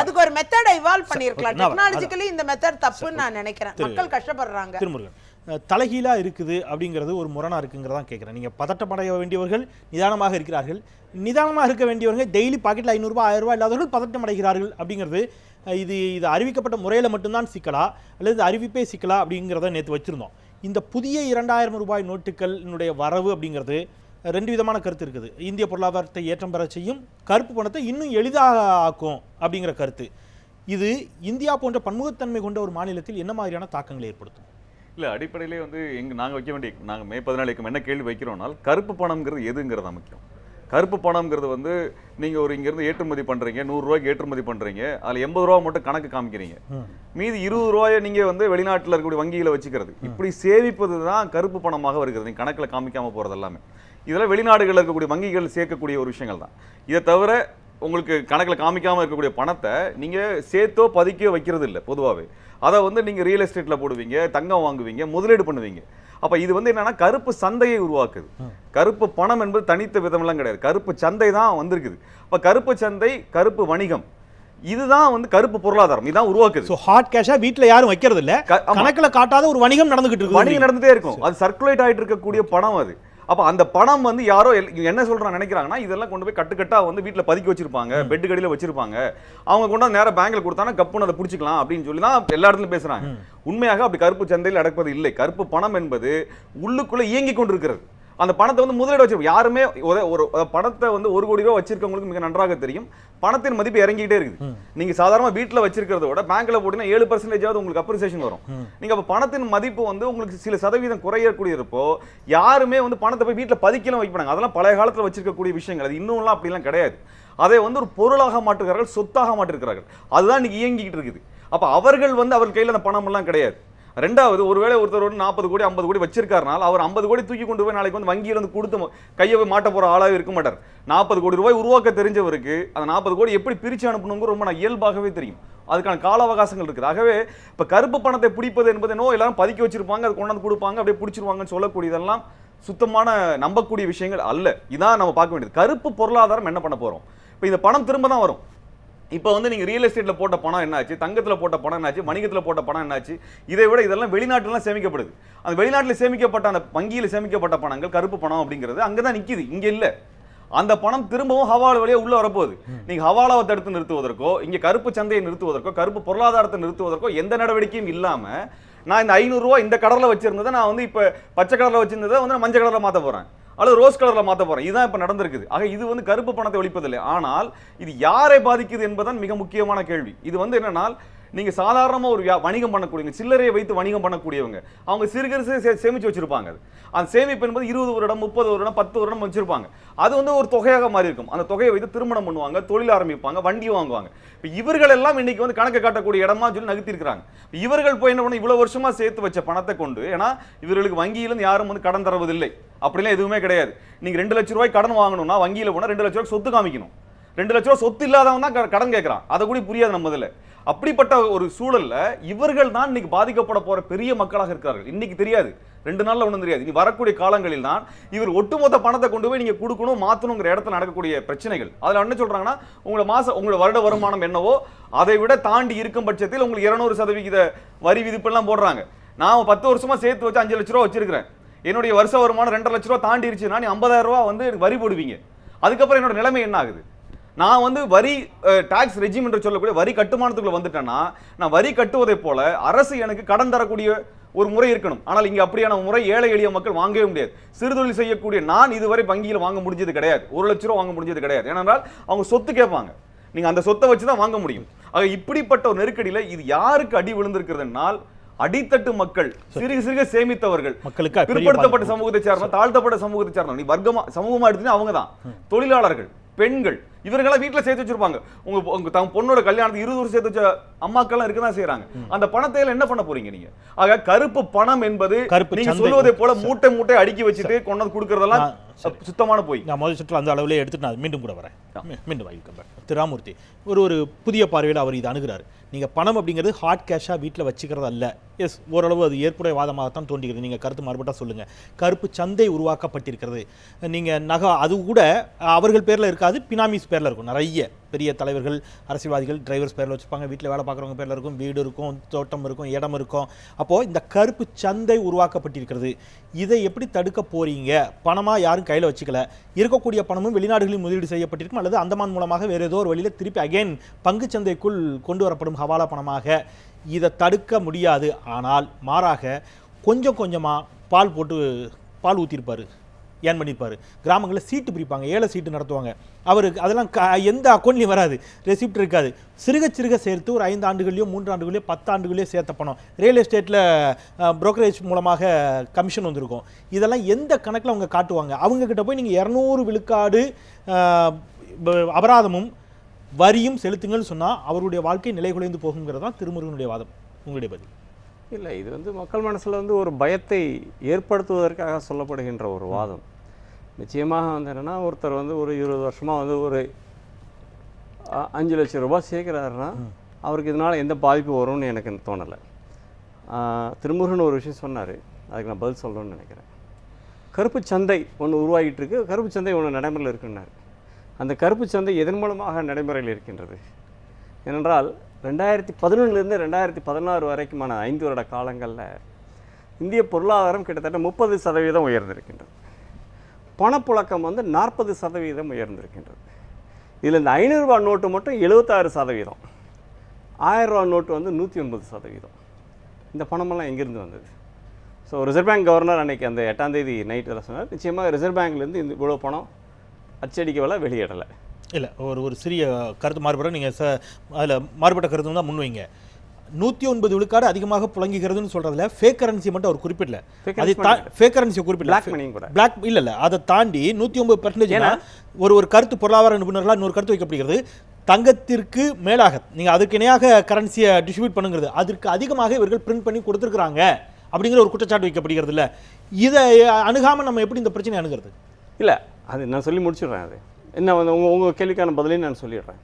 அதுக்கு ஒரு மெத்தட் இவால்வ் பண்ணிருக்கலாம். டெக்னாலஜிக்கலி இந்த மெத்தட் தப்புன்னு நான் நினைக்கிறேன். மக்கள் கஷ்டப்படுறாங்க. தலைகீழாக இருக்குது அப்படிங்கிறது ஒரு முரணாக இருக்குங்கிறதான் கேட்குறேன். நீங்கள் பதட்டமடைய வேண்டியவர்கள் நிதானமாக இருக்கிறார்கள், நிதானமாக இருக்க வேண்டியவர்கள் டெய்லி பாக்கெட்டில் 500 ரூபாய் 1000 ரூபாய் இல்லாதவர்கள் பதட்டம் அடைகிறார்கள் அப்படிங்கிறது இது அறிவிக்கப்பட்ட முறையில் மட்டும்தான் சிக்கலா அல்லது அறிவிப்பே சிக்கலா அப்படிங்கிறத நேற்று வச்சுருந்தோம். இந்த புதிய 2000 ரூபாய் நோட்டுகளினுடைய வரவு அப்படிங்கிறது 2 விதமான கருத்து இருக்குது. இந்திய பொருளாதாரத்தை ஏற்றம் பெற செய்யும், கருப்பு பணத்தை இன்னும் எளிதாக ஆக்கும் அப்படிங்கிற கருத்து. இது இந்தியா போன்ற பன்முகத்தன்மை கொண்ட ஒரு மாநிலத்தில் என்ன மாதிரியான தாக்கங்களை ஏற்படுத்தும்? இல்லை, அடிப்படையிலே வந்து நாங்கள் வைக்க வேண்டிய நாங்கள் மே 14 என்ன கேள்வி வைக்கிறோம்னால் கருப்பு பணம்ங்கிறது எதுங்கிறது தான் முக்கியம். கருப்பு பணம்ங்கிறது வந்து நீங்கள் ஒரு இங்கேருந்து ஏற்றுமதி பண்ணுறீங்க, 100 ரூபாய்க்கு ஏற்றுமதி பண்ணுறீங்க, அதில் 80 ரூபா மட்டும் கணக்கு காமிக்கிறீங்க, மீதி 20 ரூபாயை நீங்கள் வந்து வெளிநாட்டில் இருக்கக்கூடிய வங்கிகளை வச்சுக்கிறது, இப்படி சேமிப்பது தான் கருப்பு பணமாக வருகிறது. நீங்கள் கணக்கில் காமிக்காமல் போகிறது எல்லாமே இதெல்லாம் வெளிநாடுகளில் இருக்கக்கூடிய வங்கிகள் சேர்க்கக்கூடிய ஒரு விஷயங்கள் தான். இதை தவிர உங்களுக்கு கணக்கில் காமிக்காமல் இருக்கக்கூடிய பணத்தை நீங்கள் சேர்த்தோ பதுக்கியோ வைக்கிறது இல்லை. பொதுவாகவே அதை வந்து நீங்கள் ரியல் எஸ்டேட்டில் போடுவீங்க, தங்கம் வாங்குவீங்க, முதலீடு பண்ணுவீங்க. அப்போ இது வந்து என்னன்னா கருப்பு சந்தையை உருவாக்குது. கருப்பு பணம் என்பது தனித்த விதமெல்லாம் கிடையாது, கருப்பு சந்தை தான் வந்திருக்குது. அப்போ கருப்பு சந்தை, கருப்பு வணிகம், இதுதான் வந்து கருப்பு பொருளாதாரம், இதான் உருவாக்குது. ஸோ ஹாட் கேஷா வீட்டில் யாரும் வைக்கிறது இல்லை, கணக்கில் காட்டாத ஒரு வணிகம் நடந்துகிட்டு இருக்கு, வணிகம் நடந்துட்டே இருக்கும், அது சர்க்குலேட் ஆகிட்டு இருக்கக்கூடிய பணம் அது. அப்போ அந்த பணம் வந்து யாரோ என்ன சொல்றாங்க நினைக்கிறாங்கன்னா இதெல்லாம் கொண்டு போய் கட்டுக்கட்டா வந்து வீட்டில் பதுக்கி வச்சிருப்பாங்க, பெட்டு கடியில் வச்சிருப்பாங்க, அவங்க கொண்டு வந்து நேரம் பேங்க்ல கொடுத்தாங்கன்னா கப்புன்னு அதை பிடிச்சிக்கலாம் அப்படின்னு சொல்லி தான் எல்லா இடத்துலையும் பேசுறாங்க. உண்மையாக அப்படி கருப்பு சந்தையில் நடப்பது இல்லை. கருப்பு பணம் என்பது உள்ளுக்குள்ள இயங்கி கொண்டிருக்கிறது. அந்த பணத்தை வந்து முதலீடு வச்சிருப்போம். யாருமே ஒரு பணத்தை வந்து 1 கோடி ரூபாய் வச்சிருக்கவங்களுக்கு மிக நன்றாக தெரியும், பணத்தின் மதிப்பு இறங்கிட்டே இருக்குது. நீங்க சாதாரண வீட்டில் வச்சிருக்கிறத விட பேங்க்ல போட்டீங்கன்னா 7% உங்களுக்கு அப்ரிசியேஷன் வரும். நீங்க அப்ப பணத்தின் மதிப்பு வந்து உங்களுக்கு சில சதவீதம் குறையக்கூடிய இருப்போ யாருமே வந்து பணத்தை போய் வீட்டில் பதுக்கலாம் வைப்பாங்க. அதெல்லாம் பழைய காலத்தில் வச்சிருக்கக்கூடிய விஷயங்கள், அது இன்னும்லாம் அப்படிலாம் கிடையாது. அதை வந்து ஒரு பொருளாக மாற்றுகிறார்கள், சொத்தாக மாற்றிருக்கிறார்கள். அதுதான் இன்னைக்கு இயங்கிக்கிட்டு இருக்குது. அப்ப அவர்கள் வந்து அவர் கையில் அந்த பணம் எல்லாம் கிடையாது. ரெண்டாவது, ஒருவேளை ஒருத்தர் 40 கோடி 50 கோடி வச்சிருக்காருனால் அவர் 50 கோடி தூக்கி கொண்டு போய் நாளைக்கு வந்து வங்கியில் வந்து கொடுத்து கையை போய் மாட்ட போற ஆளாக இருக்க மாட்டார். 40 கோடி ரூபாய் உருவாக்க தெரிஞ்சவருக்கு அந்த 40 கோடி எப்படி பிரிச்சு அனுப்பணுங்கிற ரொம்ப இயல்பாகவே தெரியும். அதுக்கான கால அவகாசங்கள் இருக்குது. ஆகவே இப்ப கருப்பு பணத்தை பிடிப்பது என்பது எல்லாரும் பதுக்கி வச்சிருப்பாங்க, அது கொண்டாந்து கொடுப்பாங்க, அப்படியே பிடிச்சிருவாங்கன்னு சொல்லக்கூடியதெல்லாம் சுத்தமான நம்பக்கூடிய விஷயங்கள் அல்ல. இதான் நம்ம பார்க்க வேண்டியது. கருப்பு பொருளாதாரம் என்ன பண்ண போறோம்? இப்ப இந்த பணம் திரும்ப தான் வரும். இப்போ வந்து நீங்க ரியல் எஸ்டேட்ல போட்ட பணம் என்னாச்சு, தங்கத்துல போட்ட பணம் என்னாச்சு, வணிகத்துல போட்ட பணம் என்னாச்சு, இதை விட இதெல்லாம் வெளிநாட்டுல சேமிக்கப்படுது. அந்த வெளிநாட்டில் சேமிக்கப்பட்ட அந்த வங்கியில் சேமிக்கப்பட்ட பணங்கள் கருப்பு பணம் அப்படிங்கிறது அங்கதான் நிக்குது, இங்க இல்ல. அந்த பணம் திரும்பவும் ஹவாலா வழியா உள்ள வரப்போகுது. நீங்க ஹவாலாவை தடுத்து நிறுத்துவதற்கோ, இங்க கருப்பு சந்தையை நிறுத்துவதற்கோ, கருப்பு பொருளாதாரத்தை நிறுத்துவதற்கோ எந்த நடவடிக்கையும் இல்லாம நான் இந்த 500 ரூபாய் இந்த கடல்ல வச்சிருந்ததை நான் வந்து இப்ப பச்சை கடல்ல வச்சிருந்ததை வந்து மஞ்சள் கடல்ல மாத்த போறேன், அல்லது ரோஸ் கலர்ல மாத்த போறேன். இதுதான் இப்ப நடந்திருக்குது. ஆக இது வந்து கருப்பு பணத்தை ஒழிப்பதில்லை. ஆனால் இது யாரை பாதிக்குது என்பதுதான் மிக முக்கியமான கேள்வி. இது வந்து என்னன்னா, நீங்க சாதாரணமா ஒரு வணிகம் பண்ணக்கூடியவங்க, சில்லறையை வைத்து வணிகம் பண்ணக்கூடியவங்க, அவங்க சிறுகரிசு சேமிச்சு வச்சிருப்பாங்க. அந்த சேமிப்பு என்பது 20 வருடம் 30 வருடம் 10 வருடம் வச்சிருப்பாங்க. அது வந்து ஒரு தொகையாக மாறி இருக்கும். அந்த தொகையை வைத்து திருமணம் பண்ணுவாங்க, தொழில் ஆரம்பிப்பாங்க, வண்டி வாங்குவாங்க. இப்போ இவர்கள் எல்லாம் இன்னைக்கு வந்து கணக்கு காட்டக்கூடிய இடமா சொல்லி நகர்த்திருக்கிறாங்க. இவர்கள் போய் என்ன பண்ண, இவ்வளவு வருஷமா சேர்த்து வச்ச பணத்தை கொண்டு, ஏன்னா இவர்களுக்கு வங்கியிலிருந்து யாரும் வந்து கடன் தருவதில்லை, அப்படிலாம் எதுவுமே கிடையாது. நீங்க 2 லட்சம் ரூபாய் கடன் வாங்கணும்னா வங்கியில போனா 2 லட்சம் ரூபாய் சொத்து காமிக்கணும். 2 லட்சம் ரூபாய் சொத்து இல்லாதவன் தான் கடன் கேட்கறான். அதை கூட புரியாது நம்ம இதுல. அப்படிப்பட்ட ஒரு சூழல்ல இவர்கள் தான் இன்னைக்கு பாதிக்கப்பட போற பெரிய மக்களாக இருக்கிறார்கள். இன்னைக்கு தெரியாது, 2 நாள்ல ஒண்ணும் தெரியாது. இனி வரக்கூடிய காலங்களில் தான் இவர் ஒட்டுமொத்த பணத்தை கொண்டு போய் நீங்க கொடுக்கணும், மாத்தணுங்கிற இடத்துல நடக்கக்கூடிய பிரச்சனைகள். அதுல என்ன சொல்றாங்கன்னா, உங்களோட வருட வருமானம் என்னவோ அதை விட தாண்டி இருக்கும் பட்சத்தில் உங்களுக்கு 200% வரி விதிப்பு எல்லாம் போடுறாங்க. நான் 10 வருஷமா சேர்த்து வச்சு 5 லட்சம் ரூபாய் வச்சிருக்கிறேன், என்னுடைய வருஷ வருமானம் 2.5 லட்சம் ரூபாய் தாண்டி இருச்சுன்னா நீ 50,000 ரூபாய் வந்து வரி போடுவீங்க. அதுக்கப்புறம் என்னோட நிலைமை என்ன ஆகுது? நான் வந்து வரி டாக்ஸ் ரெஜிம் என்று சொல்லக்கூடிய வரி கட்டுமானத்துக்குள்ள வந்துட்டேன்னா, நான் வரி கட்டுவதை போல அரசு எனக்கு கடன் தரக்கூடிய ஒரு முறை இருக்கணும். ஆனால் இங்க அப்படியான முறை ஏழை எளிய மக்கள் வாங்கவே முடியாது. சிறுதொழில் செய்யக்கூடிய நான் இதுவரை வங்கியில் வாங்க முடிஞ்சது கிடையாது, 1 லட்சம் ரூபாய் வாங்க முடிஞ்சது கிடையாது. ஏனென்றால் அவங்க சொத்து கேட்பாங்க, நீங்க அந்த சொத்தை வச்சு தான் வாங்க முடியும். ஆக இப்படிப்பட்ட ஒரு நெருக்கடியில இது யாருக்கு அடி விழுந்திருக்கிறதுனால், அடித்தட்டு மக்கள், சிறுக சிறுக சேமித்தவர்கள், மக்களுக்கு பிற்படுத்தப்பட்ட சமூகத்தை சார்ந்த, தாழ்த்தப்பட்ட சமூகத்தை சார்ந்த, நீ வர்க்கமா சமூகமா எடுத்தீங்கன்னா அவங்க தான் தொழிலாளர்கள், பெண்கள், இவர்களாம் வீட்டுல சேர்த்து வச்சிருப்பாங்க. உங்க பொண்ணோட கல்யாணத்துக்கு 20 வருஷம் சேர்த்து வச்ச அம்மாக்கள்லாம் இருக்குதான் செய்யறாங்க. அந்த பணத்தை என்ன பண்ண போறீங்க நீங்க? ஆக கருப்பு பணம் என்பது நீங்க சொல்வதை போல மூட்டை மூட்டை அடுக்கி வச்சுட்டு கொண்டு கொடுக்கறதெல்லாம் சுத்தமான போய். நான் முதல் சுற்று அந்த அளவுல எடுத்துட்டு நான் மீண்டும் கூட வரேன். மீண்டும் வாய்ப்பு திரு ராமூர்த்தி ஒரு புதிய பார்வையில் அவர் இது அணுகிறாரு. நீங்க பணம் அப்படிங்கிறது ஹாட் கேஷா வீட்டில் வச்சுக்கிறது அல்ல. எஸ், ஓரளவு அது ஏற்புடைய வாதமாகத்தான் தோன்றுகிறது. நீங்க கருத்து மாறுபட்டா சொல்லுங்க. கருப்பு சந்தை உருவாக்கப்பட்டிருக்கிறது. நீங்க நகை அது கூட அவர்கள் பேர்ல இருக்காது, பினாமிஸ் பேரில் இருக்கும். நிறைய பெரிய தலைவர்கள், அரசியல்வாதிகள், டிரைவர்ஸ் பேரில் வச்சுருப்பாங்க. வீட்டில் வேலை பார்க்குறவங்க பேரில் இருக்கும். வீடு இருக்கும், தோட்டம் இருக்கும், இடம் இருக்கும். அப்போது இந்த கருப்பு சந்தை உருவாக்கப்பட்டிருக்கிறது. இதை எப்படி தடுக்க போறீங்க? பணமாக யாரும் கையில் வச்சுக்கல. இருக்கக்கூடிய பணமும் வெளிநாடுகளில் முதலீடு செய்யப்பட்டிருக்கும், அல்லது அந்தமான் மூலமாக வேறு ஏதோ ஒரு வழியில் திருப்பி அகைன் பங்கு சந்தைக்குள் கொண்டு வரப்படும் ஹவாலா பணமாக. இதை தடுக்க முடியாது. ஆனால் மாறாக கொஞ்சம் கொஞ்சமாக பால் ஊற்றிருப்பார், ஏன் பண்ணியிருப்பார். கிராமங்களில் சீட்டு பிரிப்பாங்க, ஏழை சீட்டு நடத்துவாங்க. அவருக்கு அதெல்லாம் எந்த அக்கௌண்ட்லையும் வராது, ரெசிப்ட் இருக்காது. சிறுக சிறுக சேர்த்து ஒரு 5 ஆண்டுகளையோ 3 ஆண்டுகளையோ 10 ஆண்டுகளையோ சேர்த்த பணம் ரியல் எஸ்டேட்டில் புரோக்கரேஜ் மூலமாக கமிஷன் வந்திருக்கும். இதெல்லாம் எந்த கணக்கில் அவங்க காட்டுவாங்க? அவங்கக்கிட்ட போய் நீங்கள் 200 விழுக்காடு அபராதமும் வரியும் செலுத்துங்கள்னு சொன்னால் அவருடைய வாழ்க்கை நிலை குலைந்து போகுங்கிறது தான் திருமுருகனுடைய வாதம். உங்களுடைய பதில்? இல்லை, இது மக்கள் மனசில் ஒரு பயத்தை ஏற்படுத்துவதற்காக சொல்லப்படுகின்ற ஒரு வாதம். நிச்சயமாக என்னென்னா, ஒருத்தர் ஒரு 20 வருஷமாக ஒரு 5 லட்சம் ரூபாய் சேர்க்குறாருன்னா அவருக்கு இதனால் எந்த பாதிப்பு வரும்னு எனக்கு தோணலை. திருமுருகன் ஒரு விஷயம் சொன்னார், அதுக்கு நான் பதில் சொல்லணும்னு நினைக்கிறேன். கருப்பு சந்தை ஒன்று உருவாகிட்டு இருக்கு, கருப்பு சந்தை ஒன்று நடைமுறையில் இருக்குன்னாரு. அந்த கருப்பு சந்தை எதன் மூலமாக நடைமுறையில் இருக்கின்றது? ஏனென்றால் 2011 2016 வரைக்குமான 5 வருட காலங்களில் இந்திய பொருளாதாரம் கிட்டத்தட்ட 30% உயர்ந்திருக்கின்றது. பணப்புழக்கம் 40% உயர்ந்திருக்கின்றது. இதில் இந்த 500 ரூபாய் நோட்டு மட்டும் 76%, 1000 ரூபா நோட்டு 109%. இந்த பணமெல்லாம் எங்கேருந்து வந்தது? ஸோ ரிசர்வ் பேங்க் கவர்னர் அன்றைக்கி அந்த 8ஆம் தேதி நைட்டில் சொன்னார், நிச்சயமாக ரிசர்வ் பேங்க்லேருந்து இந்த இவ்வளோ பணம் அச்சடிக்கவெல்லாம் வெளியிடலை. இல்லை, ஒரு சிறிய கருத்து மாறுபட நீங்கள் அதில் மாறுபட்ட கருத்து தான் முன்வைங்க. 109 விழுக்காடு அதிகமாக புழங்குகிறதுன்னு சொல்றதுல ஃபேக் கரன்சி மட்டும் அவர் குறிப்பிடல. அதை ஃபேக் கரன்சியை குறிப்பிடல, பிளாக் மணி கூட பிளாக் இல்லை. அதை தாண்டி 109% ஒரு கருத்து பொருளாதார நிபுணர்களால் இன்னொரு கருத்து வைக்கப்படுகிறது. தங்கத்திற்கு மேலாக நீங்கள் அதுக்கு இணையாக கரன்சியை டிஸ்ட்ரிபியூட் பண்ணுங்கிறது, அதற்கு அதிகமாக இவர்கள் பிரிண்ட் பண்ணி கொடுத்துருக்குறாங்க அப்படிங்கிற ஒரு குற்றச்சாட்டு வைக்கப்படுகிறது. இல்லை, இதை அணுகாமல் நம்ம எப்படி இந்த பிரச்சனை அணுகிறது? இல்லை, அது நான் சொல்லி முடிச்சிடுறேன். அது என்ன உங்கள் கேள்விக்கான பதிலையும் நான் சொல்லிடுறேன்.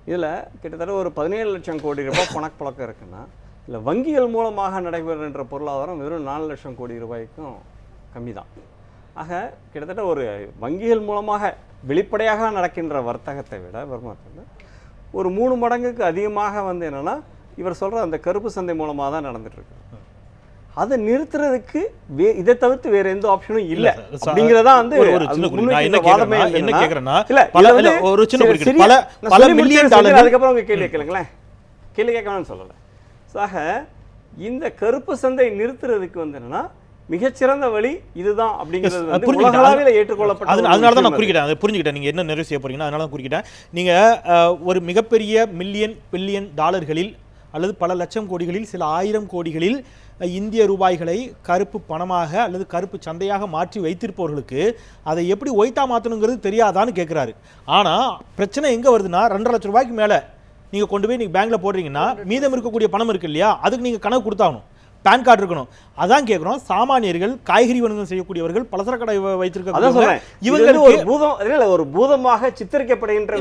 இதில் கிட்டத்தட்ட ஒரு 17 லட்சம் கோடி ரூபாய் பணப்பழக்கம் இருக்குன்னா, இல்லை வங்கிகள் மூலமாக நடைபெறுகின்ற பொருளாதாரம் வெறும் 4 லட்சம் கோடி ரூபாய்க்கும் கம்மி தான். ஆக கிட்டத்தட்ட ஒரு வங்கிகள் மூலமாக வெளிப்படையாக நடக்கின்ற வர்த்தகத்தை விட வருமானத்தில் ஒரு 3 மடங்குக்கு அதிகமாக என்னென்னா இவர் சொல்கிற அந்த கருப்பு சந்தை மூலமாக தான் நடந்துட்டுருக்கு. அதை நிறுத்துறதுக்கு இதை தவிர்த்து வேற எந்த ஆப்ஷனும் இல்ல அப்படிங்கறதா என்ன கேக்குறேன்னா, ஒரு சின்ன பல மில்லியன் டாலர். அதுக்கப்புறம் உங்க கேள்வி கேளுங்களேன், கேள்வி கேட்கணும்னு சொல்லல. ஆக இந்த கருப்பு சந்தை நிறுத்துறதுக்கு என்னன்னா மிகச்சிறந்த வழி இதுதான் அப்படிங்கிறது உலகளவில் ஏற்றுக்கொள்ளப்பட்ட. அதனால தான் நான் குறிக்கிட்டேன், அதை புரிஞ்சுக்கிட்டேன் நீங்க என்ன நிறைவு செய்ய போறீங்கன்னா. அதனால தான் குறிக்கிட்டேன். நீங்க ஒரு மிகப்பெரிய மில்லியன் பில்லியன் டாலர்களில் அல்லது பல லட்சம் கோடிகளில் சில 1000 கோடிகளில் இந்திய ரூபாய்களை கருப்பு பணமாக அல்லது கருப்பு சந்தையாக மாற்றி வைத்திருப்பவர்களுக்கு அதை எப்படி ஒயிட்டா மாற்றணுங்கிறது தெரியாதான்னு கேட்குறாரு. ஆனால் பிரச்சனை எங்கே வருதுன்னா, 2.5 லட்சம் ரூபாய்க்கு மேலே நீங்கள் கொண்டு போய் நீங்கள் பேங்க்கில் போடுறீங்கன்னா மீதம் இருக்கக்கூடிய பணம் இருக்கு இல்லையா, அதுக்கு நீங்கள் கணக்கு கொடுத்தாகணும், பேன் கார்டு இருக்கணும். அதான் கேட்குறோம். சாமானியர்கள், காய்கறி வணிகம் செய்யக்கூடியவர்கள், பலசர கடை வைத்திருக்க இவங்க ஒரு பூதமாக சித்தரிக்கப்படுகின்ற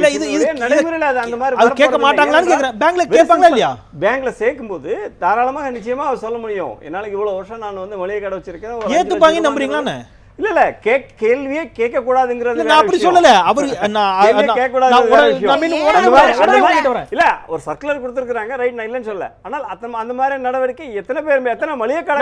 கேட்க மாட்டாங்களான்னு கேட்குறேன். பேங்க்ல கேட்பாங்களா இல்லையா? பேங்க்ல சேர்க்கும் போது தாராளமாக நிச்சயமா அவர் சொல்ல முடியும், என்னால இவ்வளவு வருஷம் நான் மளிகை கடை வச்சிருக்கேன், ஏத்துப்பாங்க நம்புறீங்களான்னு. இல்ல கேள்வியே கேட்க கூடாதுங்கிறது நான் அப்படி சொல்லல. அவர் இல்ல ஒரு சர்க்குலர் கொடுத்திருக்காங்க, ரைட், நான் இல்லன்னு சொல்ல. ஆனால் அந்த மாதிரி நடவடிக்கை எத்தனை பேர் எத்தனை மளிகை கடை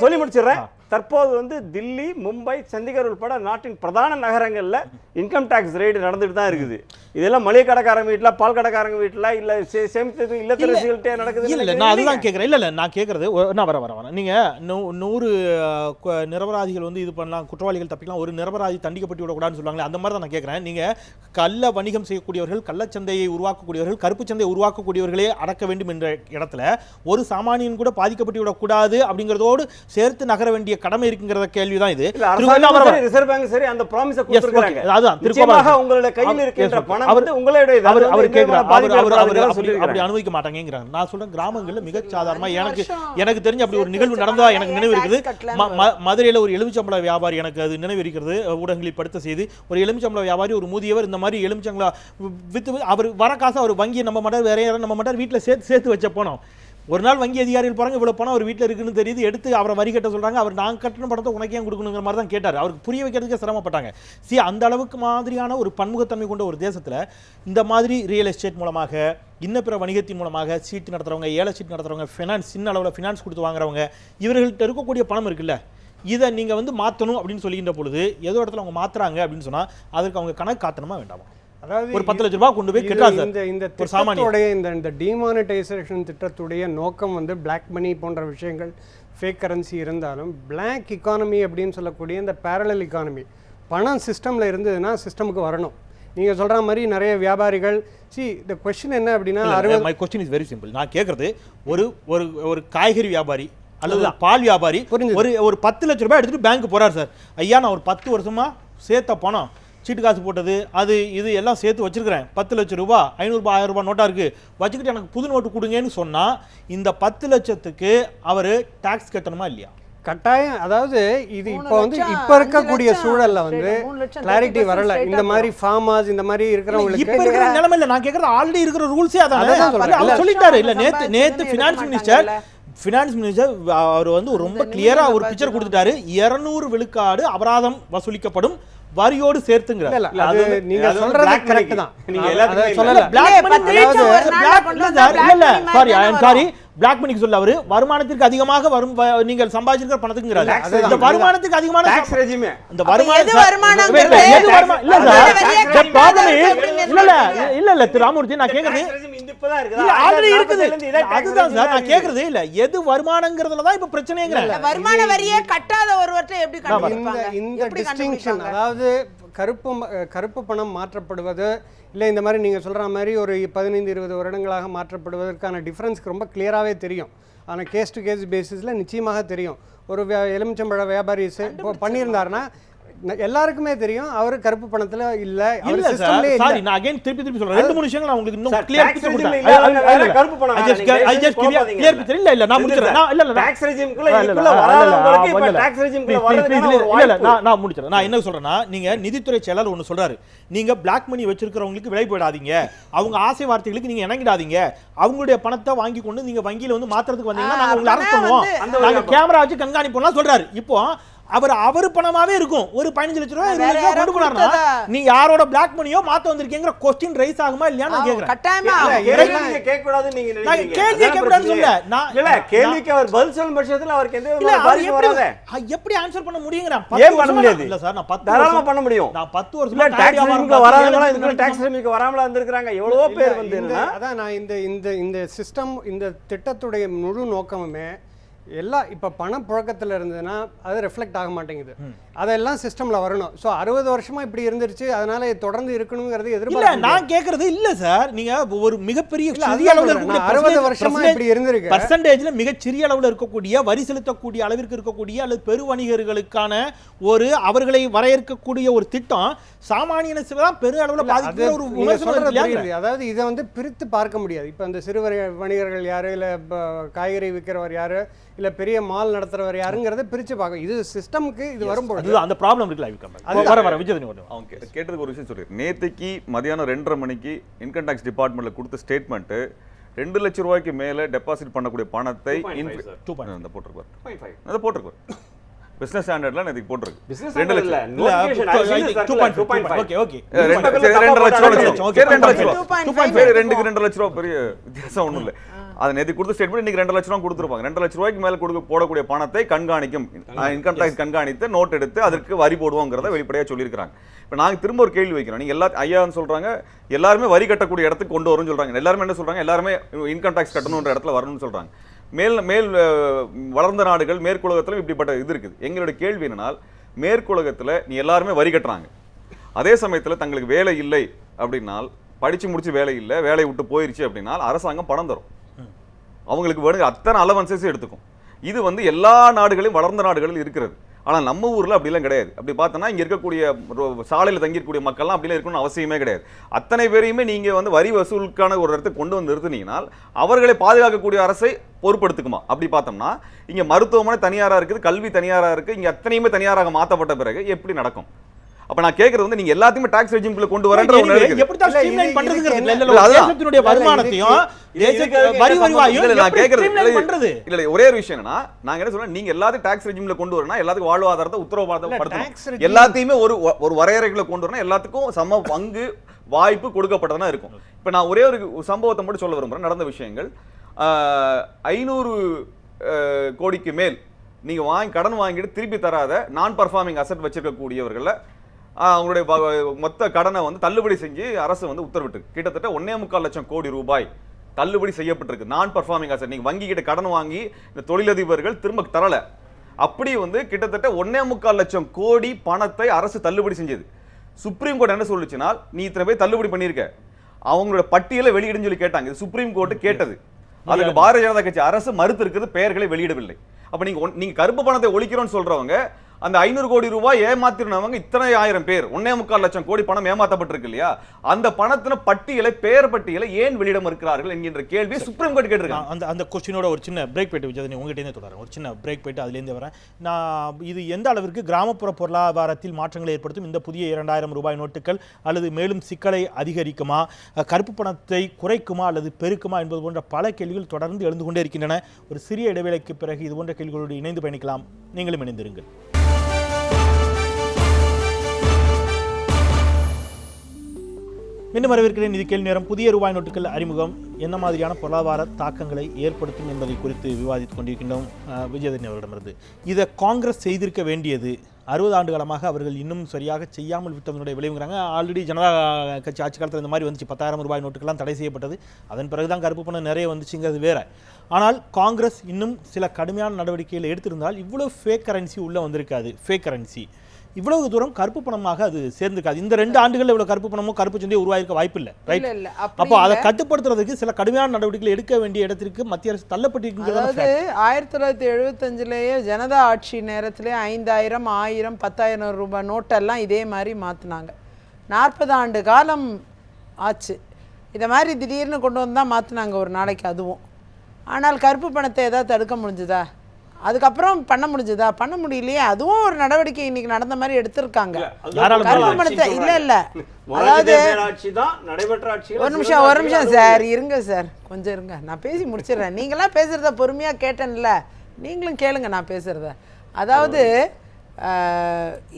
சொல்லி முடிச்சிடுறேன். தற்போது தில்லி, மும்பை, சண்டிகர் உட்பட நாட்டின் பிரதான நகரங்கள்ல இன்கம் டாக்ஸ் ரெய்டு நடந்துட்டு தான் இருக்குது. இதெல்லாம் மளிகை கடைக்காரங்க வீட்டுல, பால் கடைக்காரங்க வீட்டுல, இல்ல சேமித்து இல்லத்தரசிகள்கிட்ட நடக்குது. இல்ல, நான் அதுதான் கேட்கிறேன். இல்ல நான் கேட்கறது, நான் வர நீங்க 100 நிரபராதிகள் இது பண்ணலாம், குற்றவாளிகள் தப்பிக்கலாம், ஒரு நிரபராதி தண்டிக்கப்பட்டு விடக்கூடாதுன்னு சொல்லுவாங்களே, அந்த மாதிரி தான் நான் கேட்கிறேன். நீங்க கள்ள வணிகம் செய்யக்கூடியவர்கள், கள்ளச்சந்தையை உருவாக்கக்கூடியவர்கள், கருப்பு சந்தையை உருவாக்கக்கூடியவர்களே அடக்க வேண்டும் என்ற இடத்துல ஒரு சாமானியன் கூட பாதிக்கப்பட்டு விடக்கூடாது அப்படிங்கிறதோடு சேர்த்து நகர வேண்டிய கடமை இருக்குங்கறத கேள்விதான் இது. ரிசர்வ் பேங்க் சரி அந்த ப்ராமிஸை கொடுத்திருக்காங்க. அதான் திருக்கோபாக உங்களுடைய கையில் இருக்கின்ற பணம் உங்களுடைய அவர் கேக்குறாரு, அப்படி அனுமதிக்க மாட்டாங்கங்கறாங்க. நான் சொல்றேன், கிராமங்கள்ல மிக சாதாரணமா எனக்கு தெரிஞ்ச அப்படி ஒரு நிகழ்வு நடந்ததா எனக்கு நினைவு இருக்குது. மதுரையில ஒரு எலுமிச்சம்பழ வியாபாரி, எனக்கு அது நினைவு இருக்கிறது, ஊடகங்களில் படித்த செய்தி. ஒரு எலுமிச்சம்பழ வியாபாரி, ஒரு முதியவர் இந்த மாதிரி எலுமிச்சம்பழ வித்து அவர் வர காசு அவர் வங்கியை நம்ப மாட்டார், வேற யாரும் நம்ப மாட்டார், வீட்டுல சேர்த்து வச்ச போனோம். ஒரு நாள் வங்கி அதிகாரிகள் போறாங்க, இவ்வளவு பணம் ஒரு வீட்டில் இருக்குன்னு தெரியுது, எடுத்து அவரை வரி கட்ட சொல்றாங்க. அவர் நான் கட்டின பணத்தை உனக்கு ஏன் கொடுக்கணுங்கிற மாதிரி தான் கேட்டார். அவருக்கு புரிய வைக்கிறதுக்கு சிரமப்பட்டாங்க. அந்த அளவுக்கு மாதிரியான ஒரு பன்முகத்தன்மை கொண்ட ஒரு தேசத்துல இந்த மாதிரி ரியல் எஸ்டேட் மூலமாக, இன்ன பிற வணிகத்தின் மூலமாக சீட்டு நடத்துறவங்க, ஏழை சீட்டு நடத்துறவங்க, ஃபினான்ஸ் சின்ன அளவில் ஃபினான்ஸ் கொடுத்து வாங்குறவங்க, இவர்கள்ட்ட இருக்கக்கூடிய பணம் இருக்குல்ல, இதை நீங்க வந்து மாற்றணும் அப்படின்னு சொல்லிக்கின்ற பொழுது ஏதோ இடத்துல அவங்க மாத்துறாங்க அப்படின்னு சொன்னா அதற்கு அவங்க கணக்கு காட்டணுமா வேண்டாமா? அதாவது ஒரு 10 லட்ச ரூபாய் கொண்டு போய் கெட்டாங்க. இந்த திட்டத்துடைய இந்த டிமானிட்டைசேஷன் திட்டத்துடைய நோக்கம் வந்து பிளாக் மணி போன்ற விஷயங்கள், ஃபேக் கரன்சி இருந்தாலும் பிளாக் எக்கானமி அப்படின்னு சொல்லக்கூடிய இந்த பேரலல் எக்கானமி, பணம் சிஸ்டமில் இருந்ததுன்னா சிஸ்டமுக்கு வரணும். நீங்கள் சொல்கிற மாதிரி நிறைய வியாபாரிகள் இந்த கொஸ்டின் என்ன அப்படின்னா, my question is very simple. நான் கேட்குறது ஒரு ஒரு ஒரு காய்கறி வியாபாரி அல்லது பால் வியாபாரி ஒரு 10 லட்ச ரூபாய் எடுத்துட்டு பேங்க் போறாரு. சார் ஐயா, நான் ஒரு 10 வருஷமா சேர்த்த பணம், சீட்டு காசு போட்டது, அது இது எல்லாம் சேர்த்து வச்சிருக்கிறேன், 10 லட்சம் ரூபாய், 500 ரூபாய் 1000 ரூபாய் நோட்டா இருக்கு, வச்சுக்கிட்டு எனக்கு புது நோட்டு கொடுங்கன்னு சொன்னா இந்த 10 லட்சத்துக்கு அவர் டாக்ஸ் கட்டணுமா இல்லையா? கட்டாயம். அதாவது இது இப்போ வந்து இப்போ இருக்கக்கூடிய சூழல்ல வந்து கிளாரிட்டி வரல. இந்த மாதிரி ஃபார்மர்ஸ் இந்த மாதிரி இருக்கிறவங்களுக்கு இப்ப இருக்கிற நிலைமையில நான் கேக்குறது ஆல்ரெடி இருக்கிற ரூல்ஸே அதான் அவர் சொல்லிட்டாரு. இல்ல நேத்து ஃபினான்ஸ் மினிஸ்டர் அவர் வந்து ரொம்ப கிளியரா ஒரு பிக்சர் கொடுத்துட்டாரு. 200 விழுக்காடு அபராதம் வசூலிக்கப்படும் வரியோடு சேர்த்துங்க. நீங்க சொல்றது கரெக்ட் தான். நீங்க எல்லாத்தையும் சொல்லல. சாரி, பிளாக் மணிக்கு சொல்ல அவரு வருமானத்திற்கு அதிகமாக வரும், நீங்கள் சம்பாதிச்சிருக்கிற பணத்துக்குங்கறாரு. இந்த வருமானத்துக்கு அதிகமான டாக்ஸ் ரெஜிமே, இந்த வருமானம் இல்ல திரு ராமூர்த்தி, நான் கேக்குறது இப்பதான் இருக்குது. இல்ல ஆல்ரெடி இருக்குது. அதுதான் சார் நான் கேக்குறது. இல்ல எது வருமானங்கிறதுல தான் இப்ப பிரச்சனைங்கற. வருமான வரியே கட்டாத ஒருவர்ட்ட எப்படி கண்டுபிடிப்பாங்க? இந்த டிஸ்டிங்ஷன், அதாவது கருப்பு பணம் மாற்றப்படுவது இல்லை இந்த மாதிரி நீங்கள் சொல்கிற மாதிரி ஒரு 15-20 வருடங்களாக மாற்றப்படுவதற்கான டிஃப்ரென்ஸ்க்கு ரொம்ப கிளியராகவே தெரியும். ஆனால் கேஸ் டு கேஸ் பேசிஸில் நிச்சயமாக தெரியும். ஒரு எலுமிச்சம்பழ வியாபாரி பண்ணியிருந்தாருன்னா எல்லாருக்குமே தெரியும் அவர் கருப்பு பணத்துல இல்ல. இல்ல சாரி, நான் அகைன் திருப்பி சொல்றேன். ரெண்டு மூணு விஷயங்கள் நான் உங்களுக்கு இன்னும் கிளியர் பிக்சர் கொடுத்தேன். கருப்பு பணம் கிளியர் பிக்சர் இல்ல நான் முடிச்சறேன். இல்ல டாக்ஸ் ரெஜிம்க்குள்ள வராதவங்களுக்கு இப்ப டாக்ஸ் ரெஜிம்க்குள்ள வரதுக்கு இல்ல நான் முடிச்சறேன். நான் என்ன சொல்றேன்னா, நீங்க நிதித்துறை செயலாளர் ஒன்னு சொல்றாரு, நீங்க பிளாக் மணி வச்சிருக்கிறவங்களுக்கு விலை போயிடாதீங்க, அவங்க ஆசை வார்த்தைகளுக்கு நீங்க இணங்கிடாதீங்க, அவங்களுடைய பணத்தை வாங்கி கொண்டு நீங்க வங்கியில வந்து மாத்துறதுக்கு வந்தீங்கன்னா நாங்க உங்களை அரெஸ்ட் பண்ணுவோம், நாங்க கேமரா வச்சு கண்காணிப்போம்லாம் சொல்றாரு. இப்போ அவர் பணமாவே இருக்கும், ஒரு 15 லட்சம் ரூபாய் 20 லட்சம் கொண்டு போனாருன்னா நீ யாரோட பிளாக் மணியோ மாத்த வந்திருக்கீங்கற क्वेश्चन ரைஸ் ஆகுமா இல்லையா நான் கேக்குறேன். கட்டாயமா கேள்வி கேட்க கூடாது நீங்க நினைக்கிறீங்க. கேள்வி கேட்க கூடாதுன்னு சொல்ல நான் இல்ல, கேள்விக்கு அவர் பதில் சொல்லும் பட்சத்துல அவருக்கு எந்த விதமான பாதிப்பு வராது. எப்படி ஆன்சர் பண்ண முடியுங்கற? ஏன் பண்ண முடியாது? இல்ல சார், நான் 10 தாராளமா பண்ண முடியும். நான் 10 வருஷமா டாக்ஸ் ரெஜிம்க்கு வராதவங்க இதுக்குள்ள டாக்ஸ் ரெஜிம்க்கு வராமல வந்திருக்காங்க. எவ்வளவோ பேர் வந்து அதான் நான் இந்த சிஸ்டம், இந்த திட்டத்துடைய முழு நோக்கமுமே எல்லாம் இப்போ பணப்புழக்கத்தில் இருந்ததுன்னா அது ரெஃப்ளெக்ட் ஆக மாட்டேங்குது. அதெல்லாம் சிஸ்டம்ல வரணும். ஸோ 60 வருஷமா இப்படி இருந்துருச்சு, அதனால தொடர்ந்து இருக்கணுங்கிறது எதிர்பார்க்க. நான் கேட்கறது இல்ல சார், நீங்க ஒரு மிகப்பெரிய சிறிய அளவுல இருக்கக்கூடிய 60 வருஷமா இப்படி இருந்திருக்கு. பர்சன்டேஜ்ல மிக சிறிய அளவுல இருக்கக்கூடிய வரி செலுத்தக்கூடிய அளவிற்கு இருக்கக்கூடிய அல்லது பெரு வணிகர்களுக்கான ஒரு அவர்களை வரையறுக்கக்கூடிய ஒரு திட்டம் சாமானியனை தான் பெரு அளவுல பாதிக்கிற ஒரு விமர்சனம். அதாவது இதை வந்து பிரித்து பார்க்க முடியாது. இப்போ அந்த சிறு வணிகர்கள் யாரு, இல்ல காய்கறி விற்கிறவர் யாரு, இல்ல பெரிய மால் நடத்துறவர் யாருங்கிறத பிரிச்சு பார்க்க. இது சிஸ்டம்க்கு இது வரும்போது அந்த ப்ராப்ளம் இருக்குல்ல. வர விஜய் அவங்க கேட்டதுக்கு ஒரு விஷயம் சொல்றேன். நேத்துக்கு மதியானம் 2:30 மணிக்கு இன்கம் டாக்ஸ் டிபார்ட்மெண்ட்ல கொடுத்த ஸ்டேட்மெண்ட் 2 லட்சம் ரூபாய்க்கு மேல டெபாசிட் பண்ணக்கூடிய பணத்தை போட்டிருக்காரு. பிசினஸ் ஸ்டாண்டர்ட்ல நேத்துக்கு போட்டிருக்கு. 2 லட்சம் இல்ல, 2.5. ஓகே ஓகே, 2 லட்சம் ரூபாய் பெரிய வித்தியாசம் ஒண்ணும் இல்ல. அது நேற்று கொடுத்த ஸ்டேட்மெண்ட் இன்னைக்கு 2 லட்சம் ரூபாய் கொடுத்துருப்பாங்க. 2 லட்சம் ரூபாய்க்கு மேல போடக்கூடிய பணத்தை கண்காணிக்கும் இன்கம் டாக்ஸ் கண்காணித்து நோட் எடுத்து அதற்கு வரி போடுவோங்கிறத வெளிப்படையா சொல்லியிருக்காங்க. இப்போ நாங்கள் திரும்ப ஒரு கேள்வி வைக்கிறோம். நீங்க எல்லா ஐயான்னு சொல்றாங்க, எல்லாருமே வரி கட்டக்கூடிய இடத்துக்கு கொண்டு வரும்னு சொல்றாங்க. எல்லாருமே என்ன சொல்றாங்க, எல்லாருமே இன்கம் டாக்ஸ் கட்டணுன்ற இடத்துல வரணும்னு சொல்றாங்க. மேல் வளர்ந்த நாடுகள் மேற்குலகத்திலும் இப்படிப்பட்ட இது இருக்குது. எங்களுடைய கேள்வி என்னன்னா, மேற்குலகத்துல நீ எல்லாருமே வரி கட்டுறாங்க, அதே சமயத்தில் தங்களுக்கு வேலை இல்லை அப்படின்னால், படிச்சு முடிச்சு வேலை இல்லை, வேலையை விட்டு போயிருச்சு அப்படின்னால் அரசாங்கம் பணம் தரும், அவங்களுக்கு வேணும் அத்தனை அலவன்சஸ் எடுத்துக்கும். இது வந்து எல்லா நாடுகளையும் வளர்ந்த நாடுகளில் இருக்கிறது. ஆனால் நம்ம ஊரில் அப்படிலாம் கிடையாது. அப்படி பார்த்தோன்னா இங்கே இருக்கக்கூடிய சாலையில் தங்கியிருக்கக்கூடிய மக்கள்லாம் அப்படிலாம் இருக்கணும்னு அவசியமே கிடையாது. அத்தனை பேரையுமே நீங்கள் வந்து வரி வசூலுக்கான ஒரு இடத்துக்கு கொண்டு வந்து நிறுத்தினீங்கன்னால் அவர்களை பாதுகாக்கக்கூடிய அரசை பொறுப்படுத்துக்குமா? அப்படி பார்த்தோம்னா இங்கே மருத்துவமனை தனியாராக இருக்குது, கல்வி தனியாராக இருக்குது, இங்கே அத்தனையுமே தனியாராக மாற்றப்பட்ட பிறகு எப்படி நடக்கும்? அப்ப நான் கேக்குறது வந்து நீங்க எல்லாத்தையுமே டாக்ஸ் ரெஜிம்குள்ள கொண்டு வரன்ற ஒண்ணு இருக்குது. எப்படி தான் ஸ்ட்ரீம்லைன் பண்றதுங்கிறது இல்ல இல்ல, அதுதான். தேசத்தினுடைய வருமானத்தையும் வரி வருவாயும் இல்ல, நான் எப்படி கேக்குறது streamline பண்றது? இல்ல ஒரே ஒரு விஷயம் என்னன்னா நாங்க என்ன சொல்றோம், நீங்க எல்லாத்தையும் டாக்ஸ் ரெஜிம்ல கொண்டு வரணும், எல்லாத்துக்கும் வாழ்வாதாரத்தை உத்தரவாதப்படுத்தணும், எல்லாத்தையுமே ஒரு வரையறைக்குள்ள கொண்டு வரணும், எல்லாத்துக்கும் சம பங்கு வாய்ப்பு கொடுக்கப்பட்டதா இருக்கும். இப்ப நான் ஒரே ஒரு சம்பவத்தை மட்டும் சொல்ல விரும்புறேன். நடந்த விஷயங்கள் 500 கோடிக்கு மேல் நீங்க கடன் வாங்கிட்டு திருப்பி தராத நான் பர்ஃபார்மிங் அசெட் வச்சிருக்கக்கூடியவர்கள அவங்களுடைய மொத்த கடனை வந்து தள்ளுபடி செஞ்சு அரசு வந்து உத்தரவிட்டு கிட்டத்தட்ட 1.25 லட்சம் கோடி ரூபாய் தள்ளுபடி செய்யப்பட்டிருக்கு. நான் பர்ஃபார்மிங் அசெட் நீங்க வங்கி கிட்ட கடன் வாங்கி இந்த தொழிலதிபர்கள் திரும்ப தரல, அப்படி வந்து கிட்டத்தட்ட 1.25 லட்சம் கோடி பணத்தை அரசு தள்ளுபடி செஞ்சது. சுப்ரீம் கோர்ட் என்ன சொல்லுச்சுன்னா, நீ இத்தனை பேர் தள்ளுபடி பண்ணிருக்க, அவங்களோட பட்டியலை வெளியிடுன்னு சொல்லி கேட்டாங்க. இது சுப்ரீம் கோர்ட் கேட்டது. அதுக்கு பாரதிய ஜனதா கட்சி அரசு மறுத்து இருக்கிறது, பெயர்களை வெளியிடவில்லை. அப்ப நீங்க கருப்பு பணத்தை ஒழிக்கிறோம்னு சொல்றவங்க அந்த 500 கோடி ரூபாய் ஏமாத்தினவங்க இத்தனை ஆயிரம் பேர் 1.25 லட்சம் கோடி பணம் ஏமாத்தப்பட்டிருக்கு இல்லையா, அந்த பணத்தின பட்டியலை பெயர் பட்டியலை ஏன் வெளியிட மறுக்கிறார்கள் என்கின்ற கேள்வி சுப்ரீம் கோர்ட் கேட்டிருக்காங்க. அந்த கொஸ்டினோட ஒரு சின்ன பிரேக் போயிட்டு விஜய் உங்ககிட்டே தொடரேன். ஒரு சின்ன பிரேக் போயிட்டு அதுலேருந்து வரேன். நான் இது எந்த அளவிற்கு கிராமப்புற பொருளாதாரத்தில் மாற்றங்களை ஏற்படுத்தும் இந்த புதிய 2000 ரூபாய் நோட்டுகள், அல்லது மேலும் சிக்கலை அதிகரிக்குமா, கருப்பு பணத்தை குறைக்குமா அல்லது பெருக்குமா என்பது போன்ற பல கேள்விகள் தொடர்ந்து எழுந்து கொண்டே இருக்கின்றன. ஒரு சிறிய இடைவேளைக்கு பிறகு இது போன்ற கேள்விகளோடு இணைந்து பயணிக்கலாம். நீங்களும் இணைந்திருங்கள். மீண்டும் வரவேற்கிறேன். இது கேள்வி நேரம். புதிய ரூபாய் நோட்டுகள் அறிமுகம் என்ன மாதிரியான பொருளாதார தாக்கங்களை ஏற்படுத்தும் என்பதை குறித்து விவாதித்துக் கொண்டிருக்கின்றோம் விஜயதரணி அவர்களிடமிருந்து. இதை காங்கிரஸ் செய்திருக்க வேண்டியது. 60 ஆண்டு காலமாக அவர்கள் இன்னும் சரியாக செய்யாமல் விட்டதனுடைய விளைவுங்கிறாங்க. ஆல்ரெடி ஜனதா கட்சி ஆட்சி காலத்தில் இந்த மாதிரி வந்துச்சு, 10,000 ரூபாய் நோட்டுக்கெல்லாம் தடை செய்யப்பட்டது. அதன் பிறகுதான் கருப்பு பணம் நிறைய வந்துச்சுங்கிறது வேற. ஆனால் காங்கிரஸ் இன்னும் சில கடுமையான நடவடிக்கைகள் எடுத்திருந்தால் இவ்வளோ ஃபேக் கரன்சி உள்ளே வந்திருக்காது. ஃபேக் கரன்சி இவ்வளவு தூரம் கருப்பு பணமாக அது சேர்ந்துக்காது. இந்த 2 ஆண்டுகளில் இவ்வளவு கருப்பு பணமோ கருப்பு சந்தையோ உருவாயிருக்க வாய்ப்பு இல்லை. ரைட். அப்போ அதை கட்டுப்படுத்துறதுக்கு சில கடுமையான நடவடிக்கைகள் எடுக்க வேண்டிய இடத்திற்கு மத்திய அரசு தள்ளப்பட்டிருக்கிறது. அதாவது 1975 ஜனதா ஆட்சி நேரத்திலே 5000, 1000, 10,000 ரூபாய் நோட்டெல்லாம் இதே மாதிரி மாற்றினாங்க. 40 ஆண்டு காலம் ஆச்சு. இதை மாதிரி திடீர்னு கொண்டு வந்து தான் மாற்றினாங்க ஒரு நாளைக்கு. அதுவும் ஆனால் கருப்பு பணத்தை ஏதாவது தடுக்க முடிஞ்சுதா? அதுக்கப்புறம் பண்ண முடிஞ்சதா? பண்ண முடியலையே. அதுவும் ஒரு நடவடிக்கை இன்னைக்கு நடந்த மாதிரி எடுத்திருக்காங்க. கருப்பு பணத்தை இல்ல அதாவது ஒரு நிமிஷம் சார், இருங்க சார், கொஞ்சம் இருங்க, நான் பேசி முடிச்சிடுறேன். நீங்களாம் பேசுறத பொறுமையா கேட்டேன்ல, நீங்களும் கேளுங்க நான் பேசுறத. அதாவது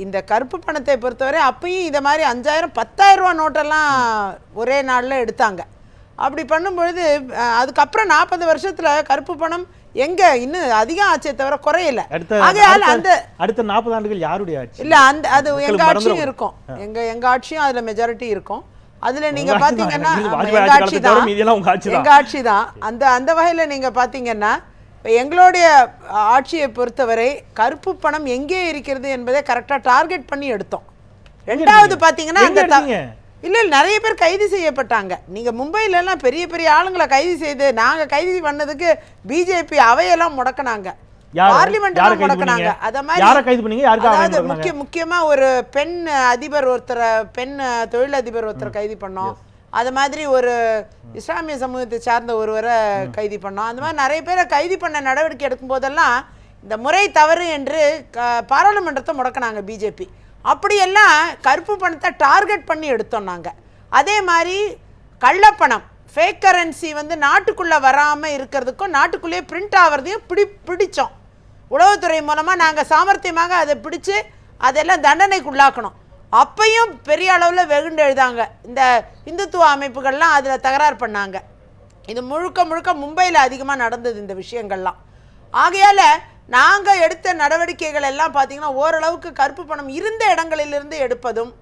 இந்த கருப்பு பணத்தை பொறுத்தவரை அப்பயும் இதை மாதிரி 5000, 10,000 ரூபா நோட்டெல்லாம் ஒரே நாளில் எடுத்தாங்க. அப்படி பண்ணும்பொழுது அதுக்கப்புறம் 40 வருஷத்துல கருப்பு பணம் எங்க இன்னும் அதிகம் ஆச்சே தவிர குறையல. அடுத்த 40 ஆண்டுகள் யாருடைய ஆட்சி? இல்ல அது எங்க ஆட்சியும் இருக்கும். எங்க ஆட்சியும் அதுல மெஜாரிட்டி இருக்கும். அதுல நீங்க பாத்தீங்கன்னா எங்க ஆட்சி தான். அந்த வகையில நீங்க பாத்தீங்கன்னா எங்களுடைய ஆட்சியை பொறுத்தவரை கருப்பு பணம் எங்கே இருக்கிறது என்பதை கரெக்டா டார்கெட் பண்ணி எடுத்தோம். ரெண்டாவது பாத்தீங்கன்னா இல்ல நிறைய பேர் கைது செய்யப்பட்டாங்க. நீங்க மும்பைல எல்லாம் பெரிய பெரிய ஆளுங்களை கைது செய்து, நாங்க கைது பண்ணதுக்கு பிஜேபி அவையெல்லாம் முடக்கினாங்க, பார்லிமெண்ட் முடக்கினாங்க. அத மாதிரி முக்கியமா ஒரு பெண் அதிபர் ஒருத்தரை, பெண் தொழிலதிபர் ஒருத்தரை கைது பண்ணோம். அது மாதிரி ஒரு இஸ்லாமிய சமூகத்தை சார்ந்த ஒருவரை கைது பண்ணோம். அந்த மாதிரி நிறைய பேரை கைது பண்ண நடவடிக்கை எடுக்கும் போதெல்லாம் இந்த முறை தவறு என்று பாராளுமன்றத்தை முடக்கினாங்க பிஜேபி. அப்படியெல்லாம் கருப்பு பணத்தை டார்கெட் பண்ணி எடுத்தோம் நாங்கள். அதே மாதிரி கள்ளப்பணம், ஃபேக் கரன்சி வந்து நாட்டுக்குள்ளே வராமல் இருக்கிறதுக்கும் நாட்டுக்குள்ளேயே பிரிண்ட் ஆகிறதையும் பிடிச்சோம். உளவுத்துறை மூலமாக நாங்கள் சாமர்த்தியமாக அதை பிடிச்சி அதெல்லாம் தண்டனைக்குள்ளாக்கணும். அப்பையும் பெரிய அளவில் வெகுண்டு எழுதாங்க. இந்த இந்துத்துவ அமைப்புகள்லாம் அதில் தகராறு பண்ணாங்க. இது முழுக்க மும்பையில் அதிகமாக நடந்தது இந்த விஷயங்கள்லாம். ஆகையால் நாங்கள் எடுத்த நடவடிக்கைகள் எல்லாம் பார்த்தீங்கன்னா ஓரளவுக்கு கருப்பு பணம் இருந்த இடங்களிலிருந்து எடுப்பதும்,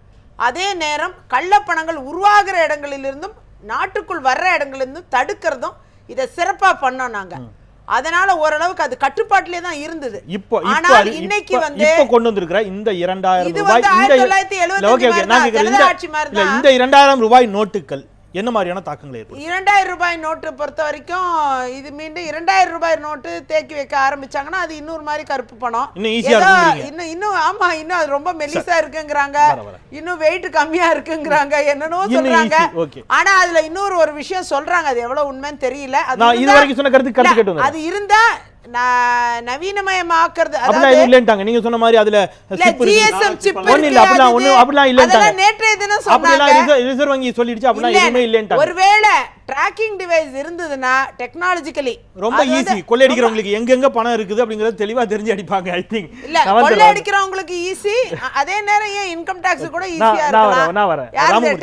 அதே நேரம் கள்ளப்பணங்கள் உருவாகிற இடங்களிலிருந்தும் நாட்டுக்குள் வர்ற இடங்களிலிருந்தும் தடுக்கிறதும் இதை சிறப்பாக பண்ணோம் நாங்கள். அதனால ஓரளவுக்கு அது கட்டுப்பாட்டிலே தான் இருந்தது. ஆனால் இன்னைக்கு வந்து கொண்டு வந்திருக்கிற இந்த 2000 இது வந்து 1975 ஆட்சி மாதிரி தான். இந்த 2000 ரூபாய் நோட்டுகள் என்ன மாதிரியான தாக்கங்கள் ஏற்படும்? 2000 ரூபாய் நோட்டு பொறுத்த வரைக்கும் இது மீண்டும் 2000 ரூபாய் நோட்டு தேக்கி வைக்க ஆரம்பிச்சாங்கன்னா அது இன்னொரு மாதிரி கருப்பு பணம். இன்னும் ஆமா, இன்னும் அது ரொம்ப மெலிசா இருக்குங்கிறாங்க, இன்னும் வெயிட் கம்மியா இருக்குங்கிறாங்க, என்னன்னோ சொல்றாங்க. ஆனா அதுல இன்னொரு விஷயம் சொல்றாங்க, அது எவ்வளவு உண்மைன்னு தெரியல. அது இருந்தா நவீனமயமாக்குறது, அப்படிலாம் எதுவும் இல்லைன்ட்டாங்க. நீங்க சொன்ன மாதிரி அதுல chip இருக்கு. GSM chip ஒண்ணும் இல்ல, அப்படிலாம் இல்லைன்ட்டாங்க. அதெல்லாம் நேற்றைய தினம் சொன்னாங்க. அப்படிலாம் ரிசர்வ் வங்கி சொல்லிடுச்சு, அப்படிலாம் எதுவுமே இல்லைன்ட்டாங்க. ஒருவேளை ட்ராக்கிங் டிவைஸ் இருந்ததுன்னா டெக்னாலஜிக்கலி ரொம்ப ஈஸி. கொள்ளையடிக்கிறவங்களுக்கு எங்கெங்க பணம் இருக்குது அப்படிங்கறது தெளிவா தெரிஞ்சு அடிப்பாங்க. ஐ திங்க் இல்ல, கொள்ளையடிக்கிறவங்களுக்கு ஈஸி, அதே நேரம் ஏன் இன்கம் டாக்ஸ் கூட ஈஸியா இருக்கலாம். நான் வரேன்.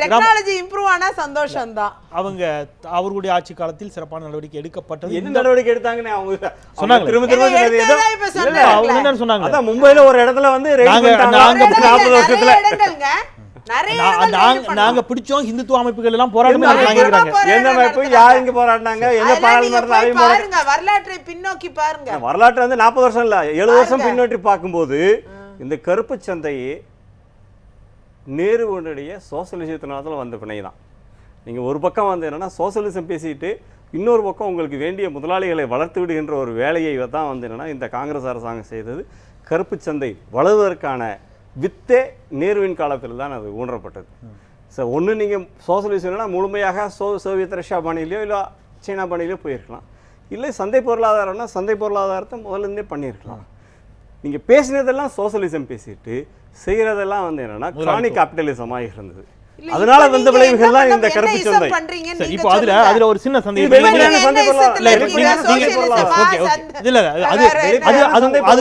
டெக்னாலஜி இம்ப்ரூவ் ஆனா சந்தோஷம் தான். அவங்க அவர்களுடைய ஆட்சி காலத்தில் சிறப்பான நடவடிக்கை எடுக்கப்பட்டது. என்ன நடவடிக்கை எடுத்தாங்கன்னு அவங்க சொன்னாங்க. திரும்ப திரும்ப சொன்னது ஏதோ இல்ல, அவங்க என்ன சொன்னாங்க? அதான் மும்பைல ஒரு இடத்துல வந்து raid பண்ணிட்டாங்க. நாங்க 40 வருஷத்துல நாங்க பிடிச்சோம் இந்துத்துவ அமைப்புகள் எல்லாம் போராட்டம் நடத்துறாங்க. எந்த அமைப்பு யார் இங்க போராடினாங்க, எந்த பாராளுமன்றத்துல அவங்க பாருங்க, வரலாற்றை பின்னோக்கி பாருங்க. வரலாற்று வந்து 40 வருஷம் இல்ல 70 வருஷம் பின்னோக்கி பார்க்கும்போது இந்த கருப்பு சந்தையே நேருடைய சோசியலிசத்தினால வந்த பிணை தான். நீங்க ஒரு பக்கம் வந்து என்னன்னா சோசியலிசம் பேசிட்டு இன்னொரு பக்கம் உங்களுக்கு வேண்டிய முதலாளிகளை வளர்த்து விடுகின்ற ஒரு வேலையை தான் வந்து என்னன்னா இந்த காங்கிரஸ் அரசாங்கம் செய்தது. கருப்பு சந்தை வளர்வதற்கான வித்தே நேருவின் காலத்தில் தான் அது ஊன்றப்பட்டது. ஸோ ஒன்று நீங்கள் சோசியலிசம்னா முழுமையாக சோவியத் ரஷ்யா பாணியிலையோ இல்லை சீனா பாணியிலையோ போயிருக்கலாம். இல்லை சந்தை பொருளாதாரம்னா சந்தை பொருளாதாரத்தை முதல்லேருந்தே பண்ணியிருக்கலாம். நீங்கள் பேசினதெல்லாம் சோசியலிசம் பேசிட்டு செய்கிறதெல்லாம் வந்து என்னன்னா கிரானிக் கேபிட்டலிசமாக இருந்தது. அதனால வந்த விளைவுகள்லாம் இந்த கருப்பு சந்தை. சரி, இப்போ அதுல ஒரு சின்ன சந்தேகம். இல்ல அது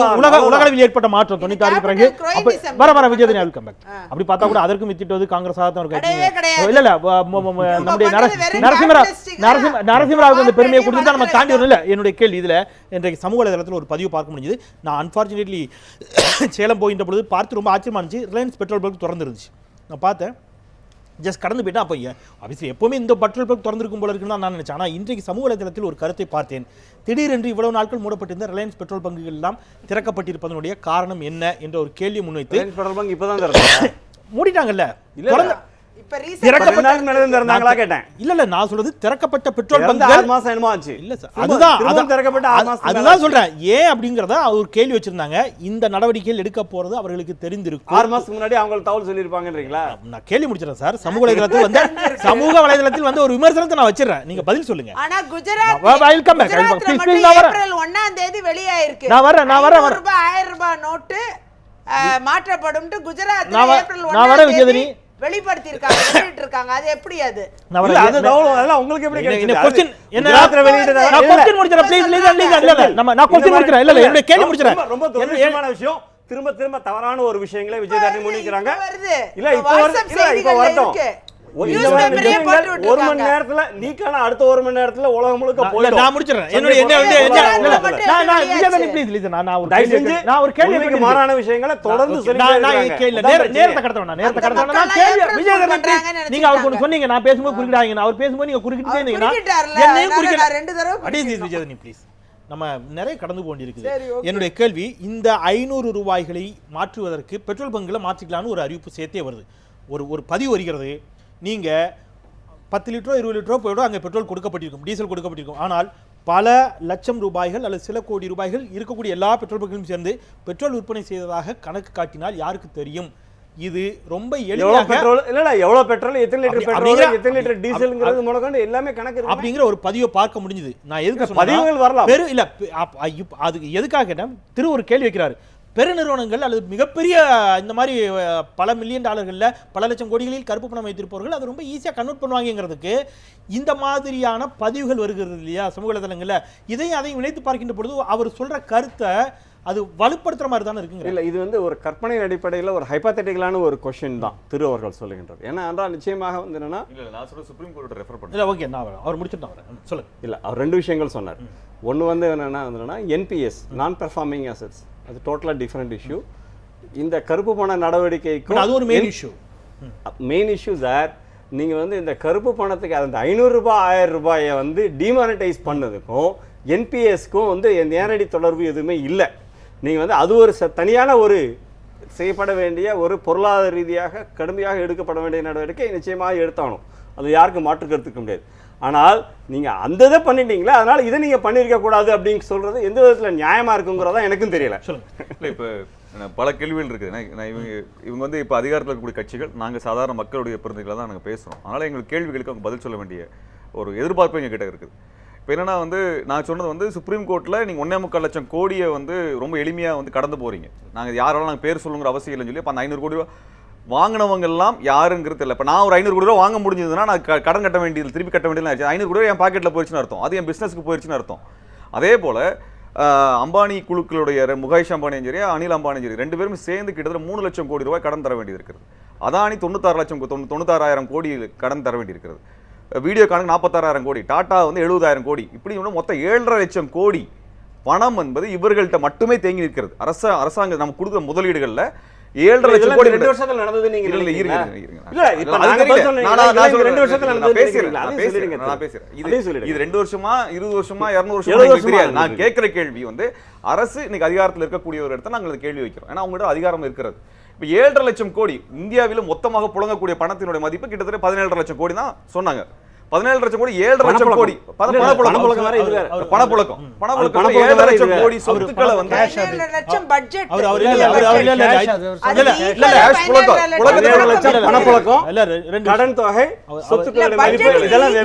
உலகளவில் ஏற்பட்ட மாற்றம் 96 பிறகு வர விஜயதனி கம்பேக். அப்படி பார்த்தா கூட அதற்கும் வித்திட்டது காங்கிரஸ் தான் ஒரு கட்சி. இல்ல இல்ல, நம்முடைய நரசிம்மராவுக்கு அந்த பெருமையை கொடுத்து நம்ம தாண்டி வரணும். இல்ல, என்னுடைய கேள்வி இதுல இன்றைக்கு சமூக வலைதளத்தில் ஒரு பதிவு பார்க்க முடிஞ்சது. நான் அன்பார்ச்சுனேட்லி சேலம் போகின்ற பொழுது பார்த்து ரொம்ப ஆச்சரியமா இருந்துச்சு. ரிலையன்ஸ் பெட்ரோல் பங்க் திறந்து இருந்துச்சு. நான் பார்த்தேன், ஜஸ்ட் கடந்து போயிட்டா. அப்போ ஆப்வியஸ்லி எப்போவுமே இந்த பெட்ரோல் பங்க் திறந்திருக்கும் போல இருக்குன்னு தான் நான் நினைச்சேன். ஆனால் இன்றைக்கு சமூக வலைதளத்தில் ஒரு கருத்தை பார்த்தேன். திடீரென்று இவ்வளவு நாட்கள் மூடப்பட்டிருந்த ரிலையன்ஸ் பெட்ரோல் பங்குகள் எல்லாம் திறக்கப்பட்டிருப்பதனுடைய காரணம் என்ன என்ற ஒரு கேள்வி முன்வைத்து பெட்ரோல் பங்க் இப்பதான் மூடிட்டாங்கல்ல. இப்ப திறக்கப்பட்டாங்களா கேட்டேன். இல்ல நான் சொல்றது திறக்கப்பட்ட பெட்ரோல் பங்க் 6 மாசம் என்னமோ ஆச்சு. இல்ல சார், அதுதான் திறக்கப்பட்ட 6 மாசம். அதுதான் சொல்றேன். ஏன் அப்படிங்கறத ஒரு கேள்வி வச்சிருந்தாங்க. இந்த நடவடிக்கைகள் எடுக்க போறது அவர்களுக்கு தெரிந்திருக்கும். 6 மாசத்துக்கு முன்னாடி அவங்களுக்கு தகவல் சொல்லிருப்பாங்கன்றீங்களா? நான் கேள்வி முடிச்சிடறேன் சார். சமூக வலைதளத்தில் வந்து ஒரு விமர்சனத்தை நான் வச்சிடறேன். நீங்க பதில் சொல்லுங்க. ஆனா குஜராத் ஏப்ரல் 1ஆம் தேதி வெளியாயிருக்கு. நான் வரேன் 1000 ரூபாய் நோட்டு மாற்றப்படும் குஜராத் ஏப்ரல் 1 வெளிப்படுத்தி இருக்காங்க. அது எப்படி? அது அது தகவல் அதெல்லாம் உங்களுக்கு எப்படி கிடைச்சது? என்ன क्वेश्चन என்ன நான் क्वेश्चन முடிச்சறேன். ப்ளீஸ் இல்ல நான் क्वेश्चन முடிச்சறேன். இல்ல என்னோட கேள்வி முடிச்சறேன். ரொம்ப துரதிர்ஷ்டமான விஷயம். திரும்ப தவறான ஒரு விஷயங்களை விஜயதாரணி முன்னிக்கிறாங்க. இல்ல இப்போ வரட்டும். ஒரு மணி நேரத்துல நீக்கான அடுத்த 1 மணி நேரத்துல உலகம் முழுக்க போயிடும். நான் முடிச்சறேன். நான் ஒரு கேள்விக்கு மாறான விஷயங்களை தொடர்ந்து நேரத்தை கடத்தணும். நான் கேள்வி விஜயதாரணி நீங்க அவருக்கு சொன்னீங்க, நான் பேசும்போது குறுக்கிடாதீங்க. அவர் பேசும்போது நீங்க குறுக்கிட்டே இருந்தீங்கன்னா என்னையும் குறுக்கிட 2 தடவை அடிச்சு விஜயதாரணி ப்ளீஸ். நம்ம நிறைய கடந்து போண்டிருக்குது. என்னுடைய கேள்வி, இந்த 500 ரூபாய்களை மாற்றுவதற்கு பெட்ரோல் பங்குல மாற்றிக்கலாம்னு ஒரு அறிவிப்பு சேர்த்தே வருது. ஒரு பதிவு வருகிறது. நீங்க 10 லிட்டரோ 20 லிட்டரோ போய்டும் அங்கே பெட்ரோல் கொடுக்கப்பட்டிருக்கும், டீசல் கொடுக்கப்பட்டிருக்கும். ஆனால் பல லட்சம் ரூபாய்கள் அல்லது சில கோடி ரூபாய்கள் இருக்கக்கூடிய எல்லா பெட்ரோல் பங்குகளும் சேர்ந்து பெட்ரோல் விற்பனை செய்ததாக கணக்கு காட்டினால் யாருக்கு தெரியும்? இது ரொம்ப எளிமையாக எவ்வளவு பெட்ரோல், எத்தனை லிட்டர் பெட்ரோல், எத்தனை லிட்டர் டீசல்ங்கிறது முதற்கொண்டு எல்லாமே கணக்கு இருக்கு. அப்படிங்கிற ஒரு பதிவை பார்க்க முடிஞ்சது. நான் எதுக்கு பதிவுகள் வரலாம் இல்ல அதுக்கு எதுக்காக கேட்டேன். ஒரு கேள்வி வைக்கிறாரு. பெருநிறுவனங்கள் அல்லது மிகப்பெரிய இந்த மாதிரி பல மில்லியன் டாலர்களில் பல லட்சம் கோடிகளில் கருப்பு பணம் வைத்திருப்பவர்கள் அது ரொம்ப ஈஸியாக கன்வெர்ட் பண்ணுவாங்கிறதுக்கு இந்த மாதிரியான பதிவுகள் வருகிறது இல்லையா சமூக வலைதளங்களில். இதையும் அதையும் இணைத்து பார்க்கின்ற பொழுது அவர் சொல்ற கருத்தை அது வலுப்படுத்துற மாதிரி தானே இருக்குங்க. இல்லை, இது வந்து ஒரு கற்பனை அடிப்படையில் ஒரு ஹைபாத்தட்டிக்கலான ஒரு கொஸ்டின் தான் திரு அவர்கள் சொல்லுகின்றது. ஏன்னா என்றால் நிச்சயமாக வந்து என்னன்னா நான் சொல்ல சுப்ரீம் கோர்ட் ரெஃபர் பண்ணுறேன். இல்லை ஓகே, நான் அவர் முடிச்சுட்டு வரேன். சொல்லுங்க. இல்லை, அவர் 2 விஷயங்கள் சொன்னார். ஒன்று வந்து என்னன்னா NPS நான் பெர்ஃபார்மிங் அசெட்ஸ், அது டோட்டலாக டிஃப்ரெண்ட் இஷ்யூ. இந்த கருப்பு பண நடவடிக்கைக்கு அது ஒரு மெயின் இஷ்யூ சார். நீங்கள் வந்து இந்த கருப்பு பணத்துக்கு அந்த 500 ரூபாய் 1000 ரூபாயை வந்து டிமானிட்டைஸ் பண்ணதுக்கும் NPSக்கும் வந்து நேரடி தொடர்பு எதுவுமே இல்லை. நீங்கள் வந்து அது ஒரு தனியான ஒரு செய்யப்பட வேண்டிய ஒரு பொருளாதார ரீதியாக கடுமையாக எடுக்கப்பட வேண்டிய நடவடிக்கை நிச்சயமாக எடுத்தாகணும். அது யாருக்கும் மாற்று கருத்துக்க முடியாது. ஆனால் நீங்கள் அந்த இதை பண்ணிட்டீங்களா, அதனால் இதை நீங்கள் பண்ணியிருக்க கூடாது அப்படின்னு சொல்கிறது எந்த விதத்தில் நியாயமாக இருக்குங்கிறதா எனக்கும் தெரியல. இல்லை, இப்போ பல கேள்விகள் இருக்குது. இவங்க வந்து இப்போ அதிகாரத்தில் இருக்கக்கூடிய கட்சிகள், நாங்கள் சாதாரண மக்களுடைய பிரதிநிதிகளை தான் நாங்கள் பேசுகிறோம். அதனால் எங்கள் கேள்விகளுக்கு அவங்க பதில் சொல்ல வேண்டிய ஒரு எதிர்பார்ப்பு எங்கள் கிட்ட இருக்குது. இப்போ என்னன்னா வந்து நான் சொன்னது வந்து சுப்ரீம் கோர்ட்டில் நீங்கள் 1.25 லட்சம் கோடியை வந்து ரொம்ப எளிமையாக வந்து கடந்து போறீங்க. நாங்கள் யாராலும் நாங்கள் பேர் சொல்லுங்கிற அவசியம் இல்லைன்னு சொல்லி அப்போ அந்த 500 கோடி ரூபா வாங்கினவங்க எல்லாம் யாருங்கிறது தெரியல. இப்போ நான் ஒரு 500 கோடி ரூபா வாங்க முடிஞ்சதுன்னா நான் கடன் கட்ட வேண்டியது, திருப்பி கட்ட வேண்டியது ஆச்சு. 500 கோடி ரூபா என் பாக்கெட்டில் போயிடுச்சுன்னு அர்த்தம், அது என் பிஸ்னஸ்க்கு போயிடுச்சுன்னு அர்த்தம். அதே போல் அம்பானி குழுக்களுடைய முகேஷ் அம்பானியும் சரி அனில் அம்பானியும் சரி 2 பேரும் சேர்ந்து கிட்டத்தட்ட 3 லட்சம் கோடி ரூபாய் கடன் தர வேண்டியது இருக்கிறது. அதானி 96,000 கோடி கடன் தர வேண்டி இருக்கிறது. வீடியோகானுக்கு 46,000 கோடி, டாடா வந்து 70,000 கோடி, இப்படி மொத்தம் 7.5 லட்சம் கோடி பணம் என்பது இவர்கள்ட்ட மட்டுமே தேங்கி நிற்கிறது. அரசாங்கம் நம்ம கொடுக்குற முதலீடுகள்ல 7.5 லட்சம் கோடி 2 வருஷத்துல நடந்தது நீங்க இல்ல, நினைக்கிறீங்களா? இருங்க. இல்ல, இப்ப அது நாங்க தெரியல. பதில் சொன்னீங்க. நான் இது 2 வருஷத்துல நடந்தது பேசுறேன். அதையும் சொல்லிடுங்க. இது 2 வருஷமா 20 வருஷமா 200 70 வருஷமா வருஷமா தெரியாது. நான் கேட்கிற கேள்வி வந்து அரசு இன்னைக்கு அதிகாரத்தில் இருக்கக்கூடிய ஒரு இடத்துல நாங்கள் கேள்வி வைக்கிறோம். ஏன்னா அவங்ககிட்ட அதிகாரம் இருக்கிறது. இப்போ 7.5 லட்சம் கோடி இந்தியாவில் மொத்தமாக புழங்கக்கூடிய பணத்தினுடைய மதிப்பு கிட்டத்தட்ட 17.5 லட்சம் கோடி தான் சொன்னாங்க. 17 லட்சம் கோடி 7.5 லட்சம் கோடி பணப்புழக்கம் 7 லட்சம் கோடி சொத்துக்களை வந்து லட்சம் பட்ஜெட் பணப்புழக்கம் கடன் தொகை சொத்துக்களுடைய மதிப்பு இதெல்லாம்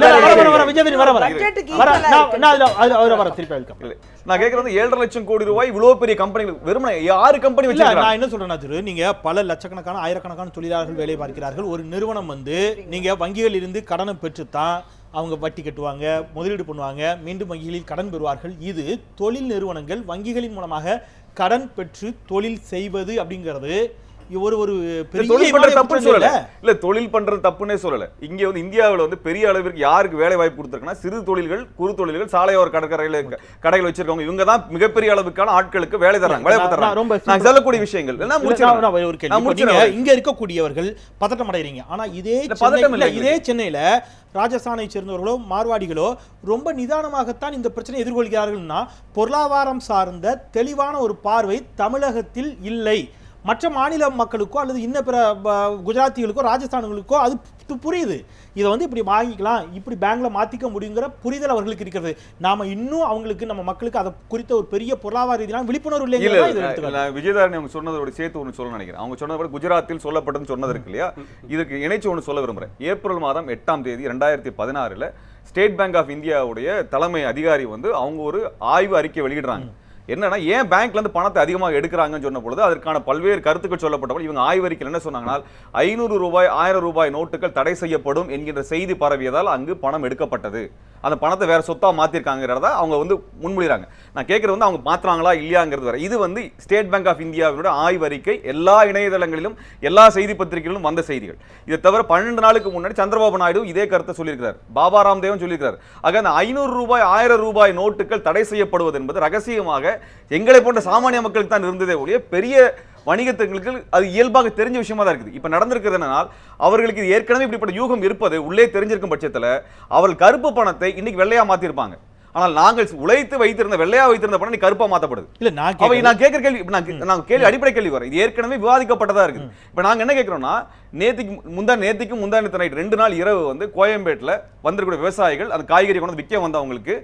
நான் கேக்குறது 7.5 லட்சம் கோடி ரூபாய் இவ்வளவு பெரிய கம்பெனிகள் வெறும் 6 கம்பெனி வச்சிருக்காங்க. நான் என்ன சொல்றேன்னா திரு, நீங்க பல லட்சக்கணக்கான ஆயிரக்கணக்கான தொழிலாளர்கள் வேலை பார்க்கிறார்கள். ஒரு நிறுவனம் வந்து நீங்க வங்கிகளில் இருந்து கடனை பெற்றுத்தான் அவங்க வட்டி கட்டுவாங்க, முதலீடு பண்ணுவாங்க, மீண்டும் வங்கிகளில் கடன் பெறுவார்கள். இது தொழில் நிறுவனங்கள் வங்கிகளின் மூலமாக கடன் பெற்று தொழில் செய்வது அப்படிங்கிறது ஒரு தொழில் பண்றது தப்புன்னு சொல்லல. இல்ல, தொழில் பண்றது தப்புன்னே சொல்லல. இங்க வந்து இந்தியாவில் வந்து பெரிய அளவிற்கு யாருக்கு வேலை வாய்ப்பு கொடுத்திருக்குன்னா சிறு தொழில்கள், குறு தொழில்கள், சாலையோர கடற்கரையில கடைகள் வச்சிருக்கவங்க, இவங்க தான் மிகப்பெரிய அளவுக்கான ஆட்களுக்கு வேலை தராங்க, வேலை தராங்க. நான் சொல்லக்கூடிய விஷயங்கள் இங்க இருக்கக்கூடியவர்கள் பதட்டம் அடைறீங்க. ஆனா இதே சென்னையில ராஜஸ்தானை சேர்ந்தவர்களோ மார்வாடிகளோ ரொம்ப நிதானமாகத்தான் இந்த பிரச்சனை எதிர்கொள்கிறார்கள்னா பொருளாதாரம் சார்ந்த தெளிவான ஒரு பார்வை தமிழகத்தில் இல்லை. மற்ற மாநில மக்களுக்கோ அல்லது இன்ன பிற குஜராத்திகளுக்கோ ராஜஸ்தான்களுக்கோ அது புரியுது. இதை வந்து இப்படி வாங்கிக்கலாம், இப்படி பேங்க்ல மாத்திக்க முடியுங்கிற புரிதல் அவர்களுக்கு இருக்கிறது. நாம இன்னும் அவங்களுக்கு, நம்ம மக்களுக்கு அதை குறித்த ஒரு பெரிய பொருளாதார ரீதியான விழிப்புணர்வு இல்லைங்க. விஜயதாரணி அவங்க சொன்னதோட சேர்த்து ஒன்று சொல்ல நினைக்கிறேன். அவங்க சொன்னதை குஜராத்தில் சொல்லப்பட்டதுன்னு சொன்னது இருக்கு இல்லையா, இதுக்கு இணைச்சு ஒன்று சொல்ல விரும்புறேன். ஏப்ரல் மாதம் 8ஆம் தேதி 2016 ஸ்டேட் பேங்க் ஆஃப் இந்தியாவுடைய தலைமை அதிகாரி வந்து அவங்க ஒரு ஆய்வு அறிக்கை வெளியிடுறாங்க. என்னன்னா, ஏன் பேங்க்ல இருந்து பணத்தை அதிகமாக எடுக்கிறாங்கன்னு சொன்ன பொழுது அதற்கான பல்வேறு கருத்துக்கள் சொல்லப்பட்டபோது இவங்க ஆய்வறிக்கையில் என்ன சொன்னாங்கன்னா 500 ரூபாய் 1000 ரூபாய் நோட்டுகள் தடை செய்யப்படும் என்கின்ற செய்தி பரவியதால் அங்கு பணம் எடுக்கப்பட்டது. அந்த பணத்தை வேற சொத்தா மாத்திருக்காங்கிறத அவங்க வந்து முன்மொழிறாங்க. நான் கேட்கறது வந்து அவங்க மாத்துறாங்களா இல்லையாங்கிறது வரை. இது வந்து ஸ்டேட் பேங்க் ஆஃப் இந்தியாவினுடைய ஆய்வறிக்கை, எல்லா இணையதளங்களிலும் எல்லா செய்தி பத்திரிகைகளிலும் வந்த செய்திகள். இதை தவிர 12 நாளுக்கு முன்னாடி சந்திரபாபு நாயுடு இதே கருத்தை சொல்லியிருக்கிறார், பாபா ராம்தேவும் சொல்லியிருக்கிறார். ஆக அந்த 500 ரூபாய் 1000 ரூபாய் நோட்டுகள் தடை செய்யப்படுவது என்பது ரகசியமாக எங்களை போன்ற சாமானிய மக்களுக்கு தான் இருந்ததே ஒழிய பெரிய வணிகத்துக்கு அது இயல்பாக தெரிஞ்ச விஷயமா தான் இருக்குது. இப்ப நடந்திருக்கிறது என்னன்னா, அவர்களுக்கு ஏற்கனவே இப்படிப்பட்ட யூகம் இருப்பது உள்ளே தெரிஞ்சிருக்கும் பட்சத்தில் அவர்கள் கருப்பு பணத்தை இன்னைக்கு வெள்ளையா மாத்திருப்பாங்க. ஆனால் நாங்கள் உழைத்து வைத்திருந்த வெள்ளையா வைத்திருந்த பணம் கருப்பா மாத்தப்படுது. இல்ல, நான் கேட்கிற கேள்வி, நான் கேள்வி அடிப்படை கேள்வி வர இது ஏற்கனவே விவாதிக்கப்பட்டதா இருக்குது. இப்ப நாங்க என்ன கேட்கிறோம்னா, நேத்திக்கும் முந்தா நேத்து நைட் 2 நாள் இரவு வந்து கோயம்பேட்டில் வந்திருக்கிற விவசாயிகள் அந்த காய்கறி கொண்டு விற்க வந்தவங்களுக்கு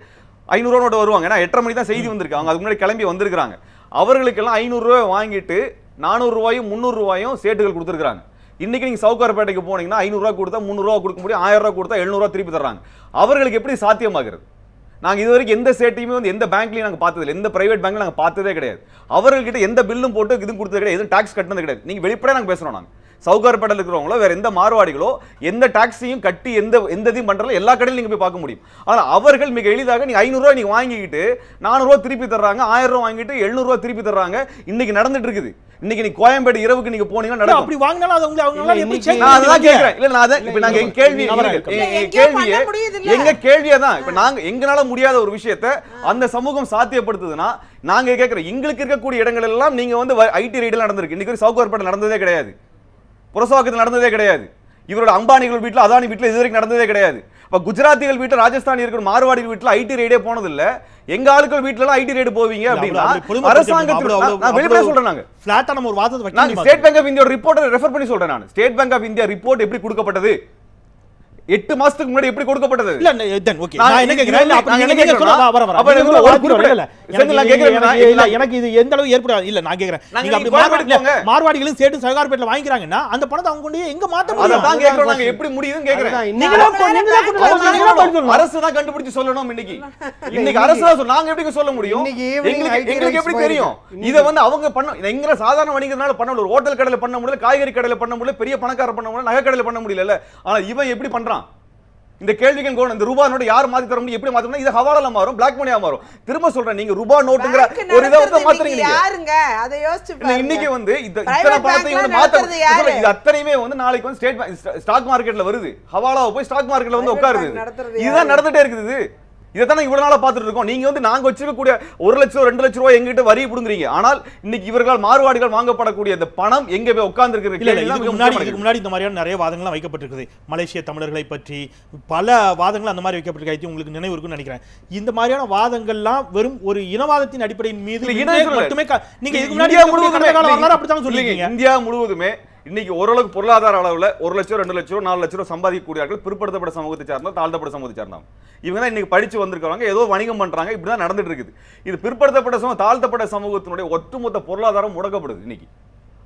500 ரூபா நோட்டு வருவாங்க. ஏன்னா 8:30 மணி தான் செய்தி வந்திருக்கு, அவங்க அதுக்கு முன்னாடி கிளம்பி வந்திருக்காங்க. அவர்களுக்கெல்லாம் 500 ரூபாய் வாங்கிட்டு 400 ரூபாயும் 300 ரூபாயும் சேட்டுகள் கொடுத்துருக்காங்க. இன்னைக்கு நீங்க சவுகார்பேட்டைக்கு போனீங்கன்னா 500 ரூபாய் கொடுத்தா 300 ரூபாய் கொடுக்க முடியும், 1000 ரூபாய் கொடுத்தா 700 ரூபாய் திருப்பி தர்றாங்க. அவர்களுக்கு எப்படி சாத்தியமாகிறது? நாங்க இதுவரைக்கும் எந்த சேட்டையுமே வந்து எந்த பேங்க்லயும் நாங்க பார்த்தது இல்லை, எந்த பிரைவேட் பேங்க்ல நாங்க பார்த்ததே கிடையாது. அவர்கள்கிட்ட எந்த பில்லும் போட்டு இதுவும் கொடுத்தது கிடையாது, எதுவும் டாக்ஸ் கட்டினது கிடையாது. நீங்க வெளிப்படையா நாங்க பேசுறோம். நாங்க சவுகார்பேட்டையில் இருக்கிறவங்களோ வேற எந்த மார்வாடிகளோ எந்த டாக்ஸையும் கட்டி எந்த இதையும் பண்றதுல எல்லா கடையிலும் நீங்க போய் பார்க்க முடியும். ஆனா அவர்கள் மிக எளிதாக நீங்க 500 ரூபாய் நீங்க வாங்கிக்கிட்டு 400 ரூபாய் திருப்பி தர்றாங்க, 1000 ரூபாய் வாங்கிட்டு 700 ரூபாய் திருப்பி தர்றாங்க. இன்னைக்கு நடந்துட்டு இருக்குது. இன்னைக்கு நீ கோயம்பேடு இரவுக்கு நீங்க போனீங்கன்னா நடக்கும். அப்படி வாங்கினாலும் அது அவங்களால எப்படி செக் நான் அதான் கேக்குறேன். இல்ல, நான் இப்ப நாங்க எங்க கேள்வியே தான். இப்ப நாங்க எங்கனால முடியாத ஒரு விஷயத்தை அந்த சமூகம் சாத்தியப்படுத்துதுன்னா நாங்க கேக்குறோம், எங்களுக்கு இருக்கக்கூடிய இடங்கள் எல்லாம் நீங்க வந்து ஐடி ரைடு நடந்திருக்கு. இன்னைக்கு சவுகார்பேட்டை நடந்ததே கிடையாது, புரசவாக்கத்தில் நடந்ததே கிடையாது. இவரோட அம்பானிகள் வீட்டில் அதானி வீட்டில் இதுவரைக்கும் நடந்ததே கிடையாது. இப்ப குஜராத்திகள் வீட்டில் ராஜஸ்தானி இருக்கிற மார்வாடிகள் வீட்டில் ஐடி ரைடே போனது இல்ல. எங்க ஆளுக்கள் வீட்டுல ஐடி ரைடு போவீங்க அப்படின்னா அரசாங்கத்துல நான் வெளிப்படையா சொல்றேன். நாங்க ஃபிளாட்டா நம்ம ஒரு வாதத்தை வைக்க ஸ்டேட் பேங்க் ஆஃப் இந்தியா ரிப்போர்ட்டை ரெஃபர் பண்ணி சொல்றேன். நான் State Bank of India report எப்படி கொடுக்கப்பட்டது, 8 மாசத்துக்கு முன்னாடி எப்படி கொடுக்கப்பட்டது? இல்ல then okay நான் என்ன கேக்குறேன் இல்ல அப்ப நீங்க சொல்லுங்க வர அப்ப நீங்க ஒரு குறிப்பிட்ட இல்ல செந்தில் கேக்குறேன் இல்ல எனக்கு இது எந்த அளவு ஏற்படாது இல்ல நான் கேக்குறேன் நீங்க அப்படி மார்வாடிகளும் சேட்டு சகார்பேட்ல வாங்கிக்கறாங்கன்னா அந்த பணத்தை அவங்க கொண்டு எங்க மாத்த முடியும்? அதான் கேக்குறோம் நாங்க எப்படி முடியுதுன்னு கேக்குறேன். அரசு தான் கண்டுபிடிச்சு சொல்லணும். இன்னைக்கு அரசு தான் சொல்ல, நாங்க எப்படி சொல்ல முடியும்? எங்களுக்கு எப்படி தெரியும்? இத வந்து அவங்க பண்ண எங்க சாதாரண வணிகனால பண்ண முடியல, ஹோட்டல் கடையில பண்ண முடியல, காய்கறி கடையில பண்ண முடியல, பெரிய பணக்கார பண்ண முடியல, நகை கடையில பண்ண முடியல. ஆனா இவன் எப்படி பண்றான்? இந்த கேள்விக்கு இந்த ரூபா நோட்டு யார் மாத்தி தர முடியும், எப்படி மாத்த முடியும்? இது ஹவாலால மாறும், பிளாக் மணியா மாறும். திரும்ப சொல்றேன், நீங்க ரூபா நோட்டுங்கற ஒரு இத வந்து மாத்துறீங்க யாருங்க? அதை யோசிச்சு பாருங்க. இன்னைக்கு வந்து இத்தனை பணத்தையும் வந்து மாத்துறது இது அத்தனையுமே வந்து நாளைக்கு வந்து ஸ்டாக் மார்க்கெட்ல வருது. ஹவாலாவை போய் ஸ்டாக் மார்க்கெட்ல வந்து உட்காருது. இதுதான் நடந்துட்டே இருக்குது. இதைத்தானே இவ்வளவு நாளா பார்த்துட்டு இருக்கோம். நீங்க வந்து நாங்க வச்சிருக்கக்கூடிய 1 லட்சம் 2 லட்சம் ரூபாய் எங்கிட்ட வரி புடுங்குறீங்க. ஆனால் இன்னைக்கு இவர்களால் மார்வாடிகள் வாங்கப்படக்கூடிய இந்த பணம் எங்க போய் உட்கார்ந்து இருக்கு? இதுக்கு முன்னாடி இந்த மாதிரியான நிறைய வாதங்கள்லாம் வைக்கப்பட்டிருக்குது. மலேசிய தமிழர்களை பற்றி பல வாதங்கள் அந்த மாதிரி வைக்கப்பட்டிருக்கு. உங்களுக்கு நினைவு இருக்குன்னு நினைக்கிறேன். இந்த மாதிரியான வாதங்கள்லாம் வெறும் ஒரு இனவாதத்தின் அடிப்படையின் மீது மட்டுமே நீங்க இதுக்கு முன்னாடி அப்படித்தான் சொல்லிருக்கீங்க. இந்தியா முழுவதுமே இன்னைக்கு ஓரளவுக்கு பொருளாதார அளவுல 1 லட்சம் 2 லட்சம் 4 லட்சம் ரூபாய் சம்பாதிக்கக்கூடியவர்கள் பிற்படுத்தப்பட்ட சமூகத்தை சார்ந்தா, தாழ்த்தப்பட்ட சமூகத்தை சார்ந்தவங்க. இவங்க தான் இன்னைக்கு படிச்சு வந்திருக்காங்க, ஏதோ வணிகம் பண்றாங்க, இப்படிதான் நடந்துட்டு இருக்குது. இது பிற்படுத்தப்பட்ட சமூகம், தாழ்த்தப்பட்ட சமூகத்தினுடைய ஒட்டுமொத்த பொருளாதாரம் முடக்கப்படுது இன்னைக்கு.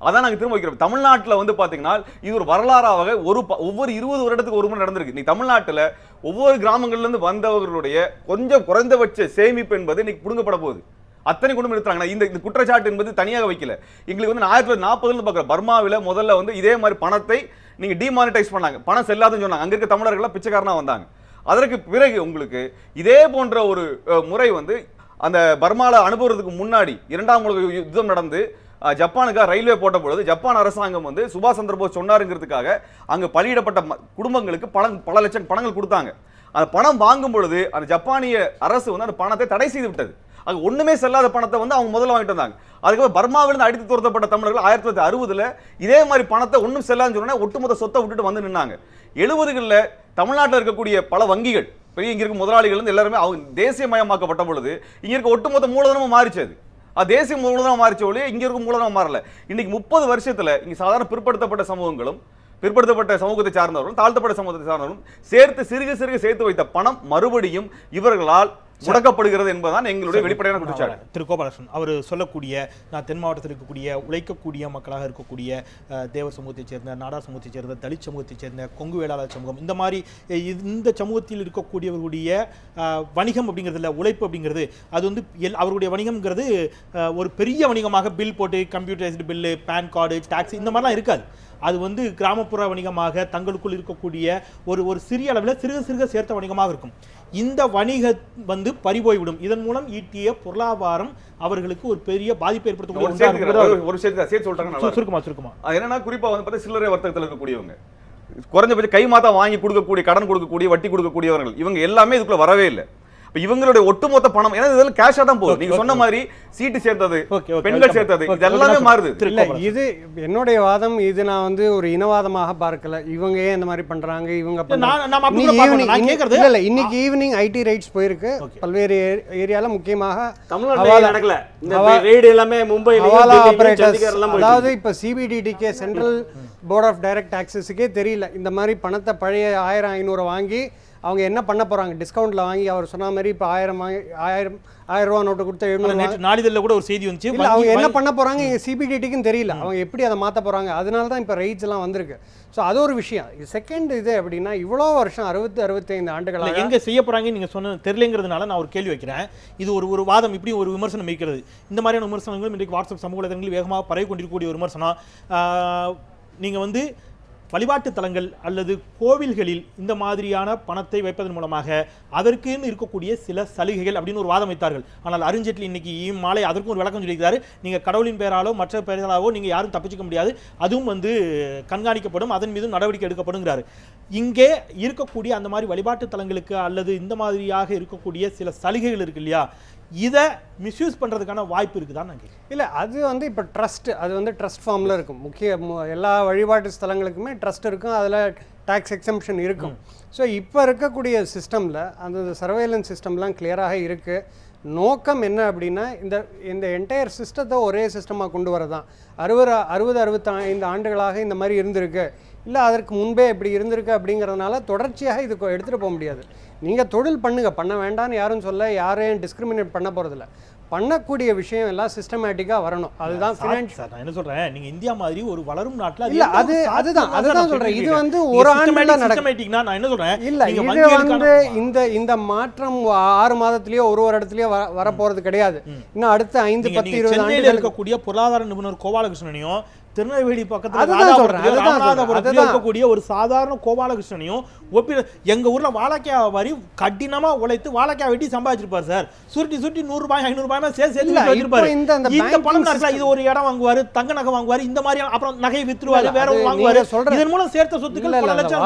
அதான் நாங்க திரும்ப வைக்கிறோம். தமிழ்நாட்டில் வந்து பாத்தீங்கன்னா இது ஒரு வரலாறாக ஒவ்வொரு 20 வருடத்துக்கு ஒரு முறை நடந்திருக்கு. இன்னைக்கு தமிழ்நாட்டில் ஒவ்வொரு கிராமங்கள்ல இருந்து வந்தவர்களுடைய கொஞ்சம் குறைந்தபட்ச சேமிப்பு என்பது இன்னைக்கு புடுங்கப்பட போகுது. அத்தனை குடும்பம் எடுத்தாங்க. இந்த குற்றச்சாட்டு என்பது தனியாக வைக்கல. எங்களுக்கு வந்து 1940 பார்க்குற பர்மாவில் முதல்ல வந்து இதே மாதிரி பணத்தை நீங்க டிமானிட்டைஸ் பண்ணாங்க, பணம் செல்லாதுன்னு சொன்னாங்க. அங்க இருக்க தமிழர்கள் பிச்சைக்காரனா வந்தாங்க. அதற்கு பிறகு உங்களுக்கு இதே போன்ற ஒரு முறை வந்து அந்த பர்மால அனுப்புறதுக்கு முன்னாடி 2ஆம் உலக யுத்தம் நடந்து ஜப்பானுக்காக ரயில்வே போட்ட பொழுது ஜப்பான் அரசாங்கம் வந்து சுபாஷ் சந்திர போஸ் சொன்னாருங்கிறதுக்காக அங்க பலியிடப்பட்ட குடும்பங்களுக்கு பல லட்சம் பணங்கள் கொடுத்தாங்க. அந்த பணம் வாங்கும் பொழுது அந்த ஜப்பானிய அரசு வந்து அந்த பணத்தை தடை செய்து விட்டது. அது ஒண்ணுமே செல்லாத பணத்தை வந்து அவங்க முதல்ல வாங்கிட்டு வந்தாங்க. அதுக்கப்புறம் பர்மாவிலிருந்து அடித்து துரத்தப்பட்ட தமிழர்கள் 1960 இதே மாதிரி பணத்தை ஒன்றும் செல்லாதுன்னு சொன்னா ஒட்டுமொத்த சொத்தை விட்டுட்டு வந்து நின்னாங்க. 70களில் தமிழ்நாட்டில் இருக்கக்கூடிய பல வங்கிகள், பெரிய இங்க இருக்க முதலாளிகள் இருந்து எல்லாருமே அவங்க தேசியமயமாக்கப்பட்ட பொழுது இங்க இருக்க ஒட்டுமொத்த மூலதனமும் மாறிச்சு. அது தேசிய மூலதனம் மாறிச்ச ஒழிய இங்க இருக்கும் மூலதனம் மாறல. இன்னைக்கு 30 வருஷத்துல இங்க சாதாரண பிற்படுத்தப்பட்ட சமூகங்களும், பிற்படுத்தப்பட்ட சமூகத்தை சார்ந்தவர்களும், தாழ்த்தப்பட்ட சமூகத்தை சார்ந்தவர்களும் சேர்த்து சிறுக சிறுக சேர்த்து வைத்த பணம் மறுபடியும் இவர்களால் முடக்கப்படுகிறது என்பதுதான் எங்களுடைய வெளிப்படையான குற்றச்சாட்டு. திரு கோபாலகிருஷ்ணன் அவர் சொல்லக்கூடிய, நான் தென் மாவட்டத்தில் இருக்கக்கூடிய உழைக்கக்கூடிய மக்களாக இருக்கக்கூடிய தேவர் சமூகத்தைச் சேர்ந்த, நாடார் சமூகத்தைச் சேர்ந்த, தலித் சமூகத்தைச் சேர்ந்த, கொங்கு வேளாளர் சமூகம், இந்த மாதிரி இந்த சமூகத்தில் இருக்கக்கூடியவர்களுடைய வணிகம் அப்படிங்கிறதுல உழைப்பு அப்படிங்கிறது அது வந்து அவருடைய வணிகம்ங்கிறது ஒரு பெரிய வணிகமாக பில் போட்டு computerised bill, PAN card, tax இந்த மாதிரிலாம் இருக்காது. அது வந்து கிராமப்புற வணிகமாக தங்களுக்குள் இருக்கக்கூடிய ஒரு சிறிய அளவில் சிறுக சிறுக சேர்த்த வணிகமாக இருக்கும். இந்த வணிகம் வந்து பறிபோய்விடும். இதன் மூலம் ஈட்டிய பொருளாதாரம் அவர்களுக்கு ஒரு பெரிய பாதிப்பை ஏற்படுத்தக்கூடிய ஒரு விஷயத்தை சொல்றாங்க. சுருக்கமா என்னன்னா, குறிப்பா வந்து பார்த்தா சில்லறை வர்த்தகத்தில் இருக்கக்கூடியவங்க, குறைஞ்சபட்சம் கை மாத்தா வாங்கி கொடுக்கக்கூடிய, கடன் கொடுக்கக்கூடிய, வட்டி கொடுக்கக்கூடியவர்கள், இவங்க எல்லாமே இதுக்குள்ள வரவே இல்லை. இவங்களுடைய ஒட்டுமொத்த பணம் இதெல்லாம் கேஷா தான் போகுது. நீங்க சொன்ன மாதிரி சீட்டு சேர்த்தது, பெண்கள் சேர்த்தது, இது எல்லாமே மாறுது. இல்ல, இது என்னுடைய வாதம். இது நான் வந்து ஒரு இனவாதமாக பார்க்கல. இவங்க ஏன் இந்த மாதிரி பண்றாங்க, இவங்க இன்னைக்கு ஈவினிங் ஐடி ரைட்ஸ் போயிருக்கு பல்வேறு ஏரியால, முக்கியமாக தமிழ்நாட்டில் நடக்கல இந்த ரெய்டு எல்லாமே மும்பை ஆபரேட்டர்ஸ். அதாவது இப்ப சிபிடிடிகே சென்ட்ரல் போர்ட் ஆஃப் டைரக்ட் டாக்ஸஸுக்கே தெரியல இந்த மாதிரி பணத்தை பழைய 1000-500 வாங்கி அவங்க என்ன பண்ண போறாங்க. டிஸ்கவுண்ட்ல வாங்கி அவர் சொன்ன மாதிரி இப்போ 1000 ரூபா நோட்டு கொடுத்து 700 நாளிதழில் கூட ஒரு செய்தி வந்துச்சு. அவங்க என்ன பண்ண போறாங்க சிபிடிடிக்கும் தெரியல. அவங்க எப்படி அதை மாற்ற போறாங்க. அதனால தான் இப்போ ரைட்ஸ் எல்லாம் வந்திருக்கு. ஸோ அது ஒரு விஷயம். செகண்ட் இது அப்படின்னா இவ்வளோ வருஷம் 60-65 ஆண்டுகளாக எங்கே செய்ய போறாங்கன்னு நீங்கள் சொன்ன தெரியலங்கிறதுனால நான் ஒரு கேள்வி வைக்கிறேன். இது ஒரு வாதம், இப்படி ஒரு விமர்சனம் வைக்கிறது. இந்த மாதிரியான விமர்சனங்களும் இன்றைக்கு வாட்ஸ்அப் சமூக வலைதளங்களில் வேகமாக பரவி கொண்டிருக்கக்கூடிய ஒரு விமர்சனம். நீங்கள் வந்து வழிபாட்டு தலங்கள் அல்லது கோவில்களில் இந்த மாதிரியான பணத்தை வைப்பதன் மூலமாக அதற்குன்னு இருக்கக்கூடிய சில சலுகைகள் அப்படின்னு ஒரு வாதம் வைத்தார்கள். ஆனால் அருண்ஜேட்லி இன்னைக்கு மாலை அதற்கும் ஒரு விளக்கம் சொல்லியிருக்கிறாரு. நீங்கள் கடவுளின் பெயராலோ மற்ற பெயராலோ நீங்கள் யாரும் தப்பிச்சிக்க முடியாது, அதுவும் வந்து கண்காணிக்கப்படும், அதன் மீதும் நடவடிக்கை எடுக்கப்படுங்கிறாரு. இங்கே இருக்கக்கூடிய அந்த மாதிரி வழிபாட்டு தலங்களுக்கு அல்லது இந்த மாதிரியாக இருக்கக்கூடிய சில சலுகைகள் இருக்கு இல்லையா, இதை மிஸ்யூஸ் பண்ணுறதுக்கான வாய்ப்பு இருக்குதான் நான் கேட்குறேன். இல்லை, அது வந்து இப்போ ட்ரஸ்ட், அது வந்து ட்ரஸ்ட் ஃபார்மில் இருக்கும். எல்லா வழிபாட்டு ஸ்தலங்களுக்குமே ட்ரஸ்ட் இருக்கும், அதில் டேக்ஸ் எக்ஸம்ஷன் இருக்கும். ஸோ இப்போ இருக்கக்கூடிய சிஸ்டமில் அந்த சர்வேலன்ஸ் சிஸ்டம்லாம் கிளியராக இருக்குது. நோக்கம் என்ன அப்படின்னா இந்த என்டையர் சிஸ்டத்தை ஒரே சிஸ்டமாக கொண்டு வரதான். 60-65 ஆண்டுகளாக இந்த மாதிரி இருந்திருக்கு. இல்லை அதற்கு முன்பே இப்படி இருந்திருக்கு அப்படிங்கிறதுனால தொடர்ச்சியாக இது எடுத்துகிட்டு போக முடியாது. நீங்கள் தொழில் பண்ணுங்கள், பண்ண வேண்டாம்னு யாரும் சொல்ல, யாரையும் டிஸ்கிரிமினேட் பண்ண போகிறதில்ல. பண்ணக்கூடிய விஷயம் எல்லாம் சிஸ்டமேட்டிக்கா வரணும். அதுதான் ஃபினான்ஸ். நான் என்ன சொல்றேன், நீங்க இந்தியா மாதிரி ஒரு வளரும் நாட்டுல இல்ல அதுதான் சொல்றேன். இது வந்து ஒரு ஆண்டுல சிஸ்டமேட்டிக்னா நான் என்ன சொல்றேன், இல்ல இது வந்து இந்த மாற்றம் 6 மாதத்திலேயோ ஒரு இடத்துலயோ வர போறது கிடையாது. இன்னும் அடுத்த 5, 10, 20 ஆண்டுகள் இருக்கக்கூடிய பொருளாதார நிபுணர் கோபாலகிருஷ்ணனையும் திருநெல்வேலி பக்கத்துல இருக்கக்கூடிய ஒரு சாதாரண கோபாலகிருஷ்ணனையும் எங்க ஊர்ல வாழைக்காய் வரி கடினமா உழைத்து வாழைக்காய் வெட்டி சம்பாதிச்சிருப்பாரு சார். சுருட்டி 100 ரூபாய் 500 ரூபாய் சேர்த்து வச்சிருப்பாரு. இந்த பணம் இது ஒரு இடம் வாங்குவாரு, தங்க நகை வாங்குவாரு, இந்த மாதிரி அப்புறம் நகை வித்துருவாரு, வேற வாங்குவாரு. இதன் மூலம் சேர்த்த சொத்துக்கள் பல லட்சம்.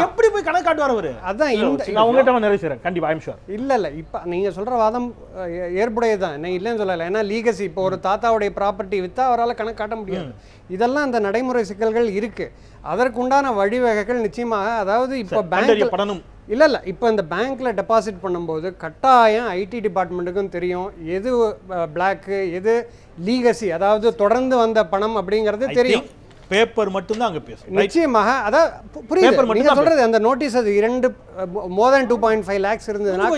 எப்படி போய் கணக்கு காட்டுவார் அவரு? அதான் நான் உங்ககிட்ட நிறைய செய்றேன் கண்டிப்பா. I'm sure. இல்ல இப்ப நீங்க சொல்ற வாதம் ஏற்புடையதுதான், நான் இல்லைன்னு சொல்லல. ஏன்னா லீகசி, இப்போ ஒரு தாத்தாவுடைய ப்ராப்பர்ட்டி வித்தா அவரால் கணக்கு காட்ட முடியாது. இதெல்லாம் அந்த நடைமுறை சிக்கல்கள் இருக்கு. அதற்குண்டான வழிவகைகள் நிச்சயமாக, அதாவது இப்போ பேங்க் இல்ல இப்போ இந்த பேங்க்ல டெபாசிட் பண்ணும்போது கட்டாயம் ஐடி டிபார்ட்மெண்ட்டுக்கும் தெரியும் எது பிளாக்கு எது லீகசி, அதாவது தொடர்ந்து வந்த பணம் அப்படிங்கிறது தெரியும். பேப்பர் மட்டும் தான் அங்க பேசும். நிச்சயமாக அதான் புரியுது நீங்க சொல்றது. அந்த நோட்டீஸ் அது 2 more than 2.5 lakhs இருந்ததுனா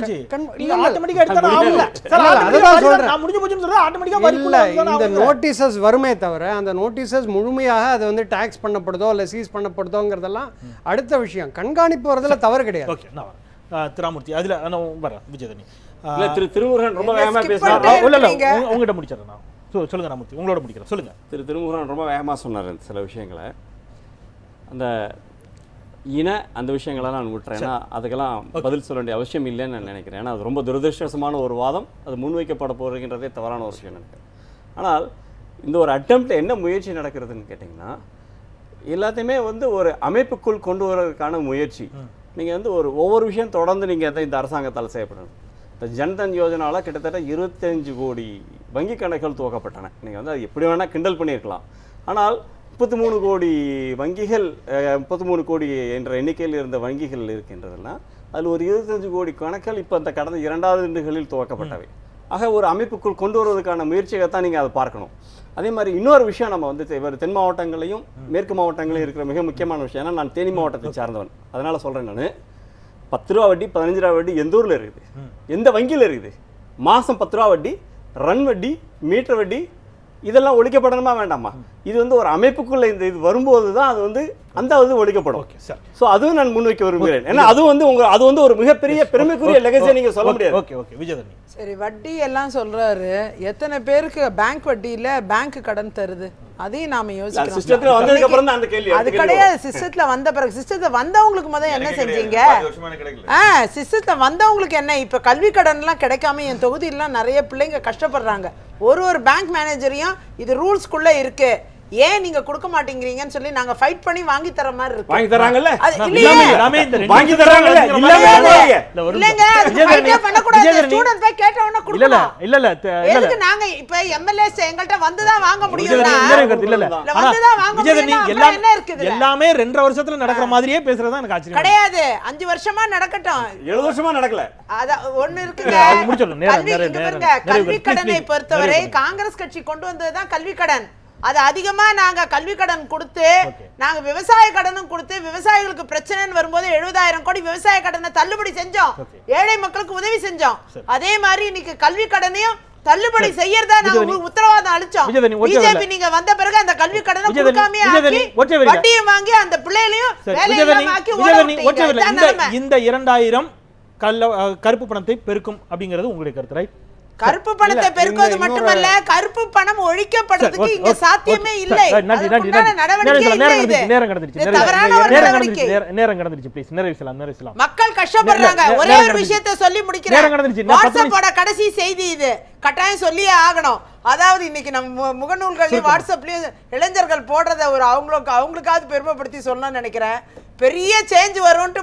ஆட்டோமேட்டிக்கா எடுத்தா ஆகல சார். அதுதான் சொல்றேன், நான் முடிஞ்சு போச்சுன்னு சொல்றேன். ஆட்டோமேட்டிக்கா வரி இல்ல இந்த நோட்டீசஸ் வருமே தவிர அந்த நோட்டீசஸ் முழுமையாக அது வந்து டாக்ஸ் பண்ணப்படுதோ இல்ல சீஸ் பண்ணப்படுதோங்கிறதெல்லாம் அடுத்த விஷயம். கண்காணிப்பு வரதுல தவறு கிடையாது. ஓகே, நான் வரேன் திராமூர்த்தி. அதுல நான் வரேன் விஜயதனி. இல்ல திருமுருகன் ரொம்ப வேகமா பேசுறாரு. இல்ல உங்ககிட்ட முடிச்சறேன் நான். சொல்லுங்க ராமூர்த்தி, உங்களோட முடிக்கிறேன். சொல்லுங்க. திருமுருகன் ரொம்ப வேகமாக சொன்னார் சில விஷயங்களை. அந்த அந்த விஷயங்கள்லாம் நான் விட்டுறேன். ஏன்னா அதுக்கெல்லாம் பதில் சொல்ல வேண்டிய அவசியம் இல்லைன்னு நான் நினைக்கிறேன். ஏன்னா அது ரொம்ப துரதிருஷ்டமான ஒரு வாதம், அது முன்வைக்கப்பட போகிறதுன்றதே தவறான ஒரு விஷயம் நினைக்கிறேன். ஆனால் இந்த ஒரு அட்டெம்ப்ட் என்ன முயற்சி நடக்கிறதுன்னு கேட்டிங்கன்னா, எல்லாத்தையுமே வந்து ஒரு அமைப்புக்குள் கொண்டு வரதுக்கான முயற்சி. நீங்கள் வந்து ஒவ்வொரு விஷயம் தொடர்ந்து நீங்கள் இந்த அரசாங்கத்தால் செய்யப்படணும். இந்த ஜன்தன் யோஜனாவில் கிட்டத்தட்ட 25 கோடி வங்கி கணக்குகள் துவக்கப்பட்டன. நீங்கள் வந்து அது எப்படி வேணால் கிண்டல் பண்ணியிருக்கலாம். ஆனால் 33 கோடி வங்கிகள், 33 கோடி என்ற எண்ணிக்கையில் இருந்த வங்கிகள் இருக்கின்றதுன்னா அதில் ஒரு 25 கோடி கணக்குகள் இப்போ அந்த கடந்த 2வது ஆண்டுகளில் துவக்கப்பட்டவை. ஆக ஒரு அமைப்புக்குள் கொண்டு வருவதற்கான முயற்சியைத்தான் நீங்கள் அதை பார்க்கணும். அதே மாதிரி இன்னொரு விஷயம், நம்ம வந்து தென் மாவட்டங்களையும் மேற்கு மாவட்டங்களையும் இருக்கிற மிக முக்கியமான விஷயம். ஏன்னா நான் தேனி மாவட்டத்தை சார்ந்தவன், அதனால் சொல்கிறேன். நான் 10 ரூபா வட்டி 15 ரூபா வட்டி எந்த ஊரில் இருக்குது, எந்த வங்கியில் இருக்குது? மாதம் 10 ரூபா வட்டி, ரன் வட்டி, மீட்டர் வட்டி, இதெல்லாம் ஒழிக்கப்படணுமா வேண்டாமா? இது வந்து ஒரு அமைப்புக்குள்ள இந்த இது வரும்போது தான் அது வந்து அந்த இது ஒழிக்கப்படும். ஸோ அதுவும் நான் முன்வைக்க விரும்புகிறேன். ஏன்னா அது வந்து ஒரு மிகப்பெரிய பெருமைக்குரிய லெகசியை நீங்க சொல்ல முடியாது. Okay okay Vijayadhani. சரி, வட்டி எல்லாம் சொல்றாரு. எத்தனை பேருக்கு பேங்க் வட்டியில பேங்க் கடன் தருது? அதையும் நாம யோசிக்கணும். சிஸ்டத்துல வந்ததுக்கு அப்புறம் தான் அந்த கேள்வி. அது கிடையாது. சிஸ்டத்துல வந்த பிறகு, சிஸ்டத்துல வந்தவங்களுக்கு முதல்ல என்ன செஞ்சீங்க? சிஸ்டத்துல வந்தவங்களுக்கு என்ன? இப்ப கல்வி கடன் எல்லாம் கிடைக்காம என் தொகுதியெல்லாம் நிறைய பிள்ளைங்க கஷ்டப்படுறாங்க. ஒரு பேங்க் மேனேஜரையும் இது ரூல்ஸ்குள்ள இருக்கு, ஏன் நீங்க கொடுக்க மாட்டேங்கிறீங்கன்னு சொல்லி நாங்க ஃபைட் பண்ணி வாங்கி தர மாதிரி இருக்கு. வாங்கி தராங்கல்ல, வாங்கி தராங்கல்ல. இல்லங்க, அது ஃபைட்டே பண்ண கூடாது. ஸ்டூடண்ட் போய் கேட்டவன கொடுக்கணும். இல்ல எதுக்கு நாங்க இப்ப எம்எல்ஏஸ் எங்கள்ட்ட வந்து தான் வாங்க முடியும்னா? இல்ல வந்து தான் வாங்க முடியும். என்ன இருக்குது? எல்லாமே 2.5 வருஷத்துல நடக்கிற மாதிரியே பேசுறது தான் எனக்கு ஆச்சரியம். கிடையாது, 5 வருஷமா நடக்கட்டும். 7 வருஷமா நடக்கல. அத ஒண்ணு இருக்குங்க. கல்வி கடனை பொறுத்தவரை காங்கிரஸ் கட்சி கொண்டு வந்தது தான் கல்வி கடன். அது அதிகமா நாங்க கல்வி கடன் கொடுத்து, நாங்க விவசாய கடனும் கொடுத்து, விவசாயிகளுக்கு பிரச்சனைன்னு வரும்போது 70,000 கோடி விவசாய கடனை தள்ளுபடி செஞ்சோம், ஏழை மக்களுக்கு உதவி செஞ்சோம். அதே மாதிரி இன்னைக்கு கல்வி கடனையும் தள்ளுபடி செய்யறதா நாங்க உத்தரவாதம் அளிச்சோம். பிஜேபி நீங்க வந்த பிறகு அந்த கல்வி கடனை கொடுக்காமயே ஆக்கி வட்டியும் வாங்கி அந்த பிள்ளைகளையும் வேலையில்லாம ஆக்கி ஓட. இந்த 2000 கருப்பு பணத்தை பெருக்கும் அப்படிங்கிறது உங்களுடைய கருத்து, ரைட்? கருப்பு பணத்தை பெருக்குவது மட்டுமல்ல, கருப்பு பணம் ஒழிக்கப்படுறதுக்கு இங்க சாத்தியமே இல்லை. மக்கள் கஷ்டப்படுறாங்க. ஒரே ஒரு விஷயத்தை சொல்லி முடிக்கிறேன். வாட்ஸ்அப்போட கடைசி செய்தி இது, கட்டாயம் சொல்லியே ஆகணும். அதாவது இன்னைக்கு நம்ம முகநூல்களையும் வாட்ஸ்அப்லயும் இளைஞர்கள் போடுறத ஒரு அவங்களுக்காவது பெருமைப்படுத்தி சொல்லணும்னு நினைக்கிறேன். பெரிய சேஞ்ச் வரும்ட்டு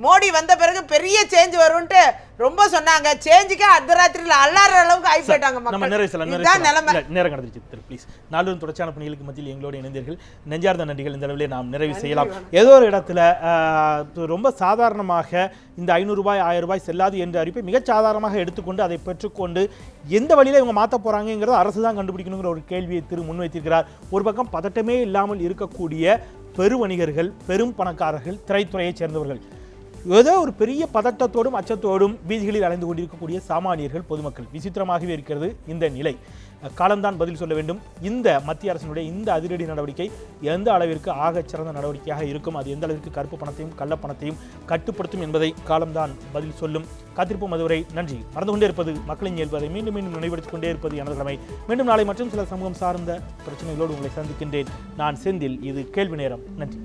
மோடி வந்த பிறகு பெரிய சேஞ்ச் வரும்ட்டு ரொம்ப சொன்னாங்க. சேஞ்சுக்கு அர்த்தராத்திரியில் அல்லாற அளவுக்கு ஆகி போயிட்டாங்க மக்கள். இதுதான் நிலைமை. நேரம் கடந்துருச்சு. ப்ளீஸ், நாளும் தொடர்ச்சியான பணிகளுக்கு மத்தியில் எங்களோடு இணைந்தீர்கள். நெஞ்சார்ந்த நன்றிகள். இந்த அளவிலே நாம் நிறைவு செய்யலாம். ஏதோ ஒரு இடத்துல ரொம்ப சாதாரணமாக இந்த 500 ரூபாய் 1000 ரூபாய் செல்லாது என்ற அறிவிப்பை மிகச் சாதாரணமாக எடுத்துக்கொண்டு அதை பெற்றுக்கொண்டு எந்த வழியில் இவங்க மாற்ற போகிறாங்கிறத அரசு தான் கண்டுபிடிக்கணுங்கிற ஒரு கேள்வியை முன்வைத்திருக்கிறார். ஒரு பக்கம் பதட்டமே இல்லாமல் இருக்கக்கூடிய பெருவணிகர்கள், பெரும் பணக்காரர்கள், திரைத்துறையைச் சேர்ந்தவர்கள், ஏதோ ஒரு பெரிய பதட்டத்தோடும் அச்சத்தோடும் வீதிகளில் அலைந்து கொண்டிருக்கக்கூடிய சாமானியர்கள், பொதுமக்கள். விசித்திரமாகவே இருக்கிறது இந்த நிலை. காலம்தான் பதில் சொல்ல வேண்டும். இந்த மத்திய அரசினுடைய இந்த அதிரடி நடவடிக்கை எந்த அளவிற்கு ஆகச்சிறந்த நடவடிக்கையாக இருக்கும், அது எந்த அளவிற்கு கருப்பு பணத்தையும் கள்ளப்பணத்தையும் கட்டுப்படுத்தும் என்பதை காலம்தான் பதில் சொல்லும். காத்திருப்போம் அதுவரை. நன்றி. மறந்து கொண்டே இருப்பது மக்களின் இயல்பு. அதை மீண்டும் மீண்டும் நினைவுபடுத்திக் கொண்டே இருப்பது எனது கடமை. மீண்டும் நாளை மற்றும் சில சமூகம் சார்ந்த பிரச்சனைகளோடு உங்களை சந்திக்கின்றேன். நான் செந்தில். இது கேள்வி நேரம். நன்றி.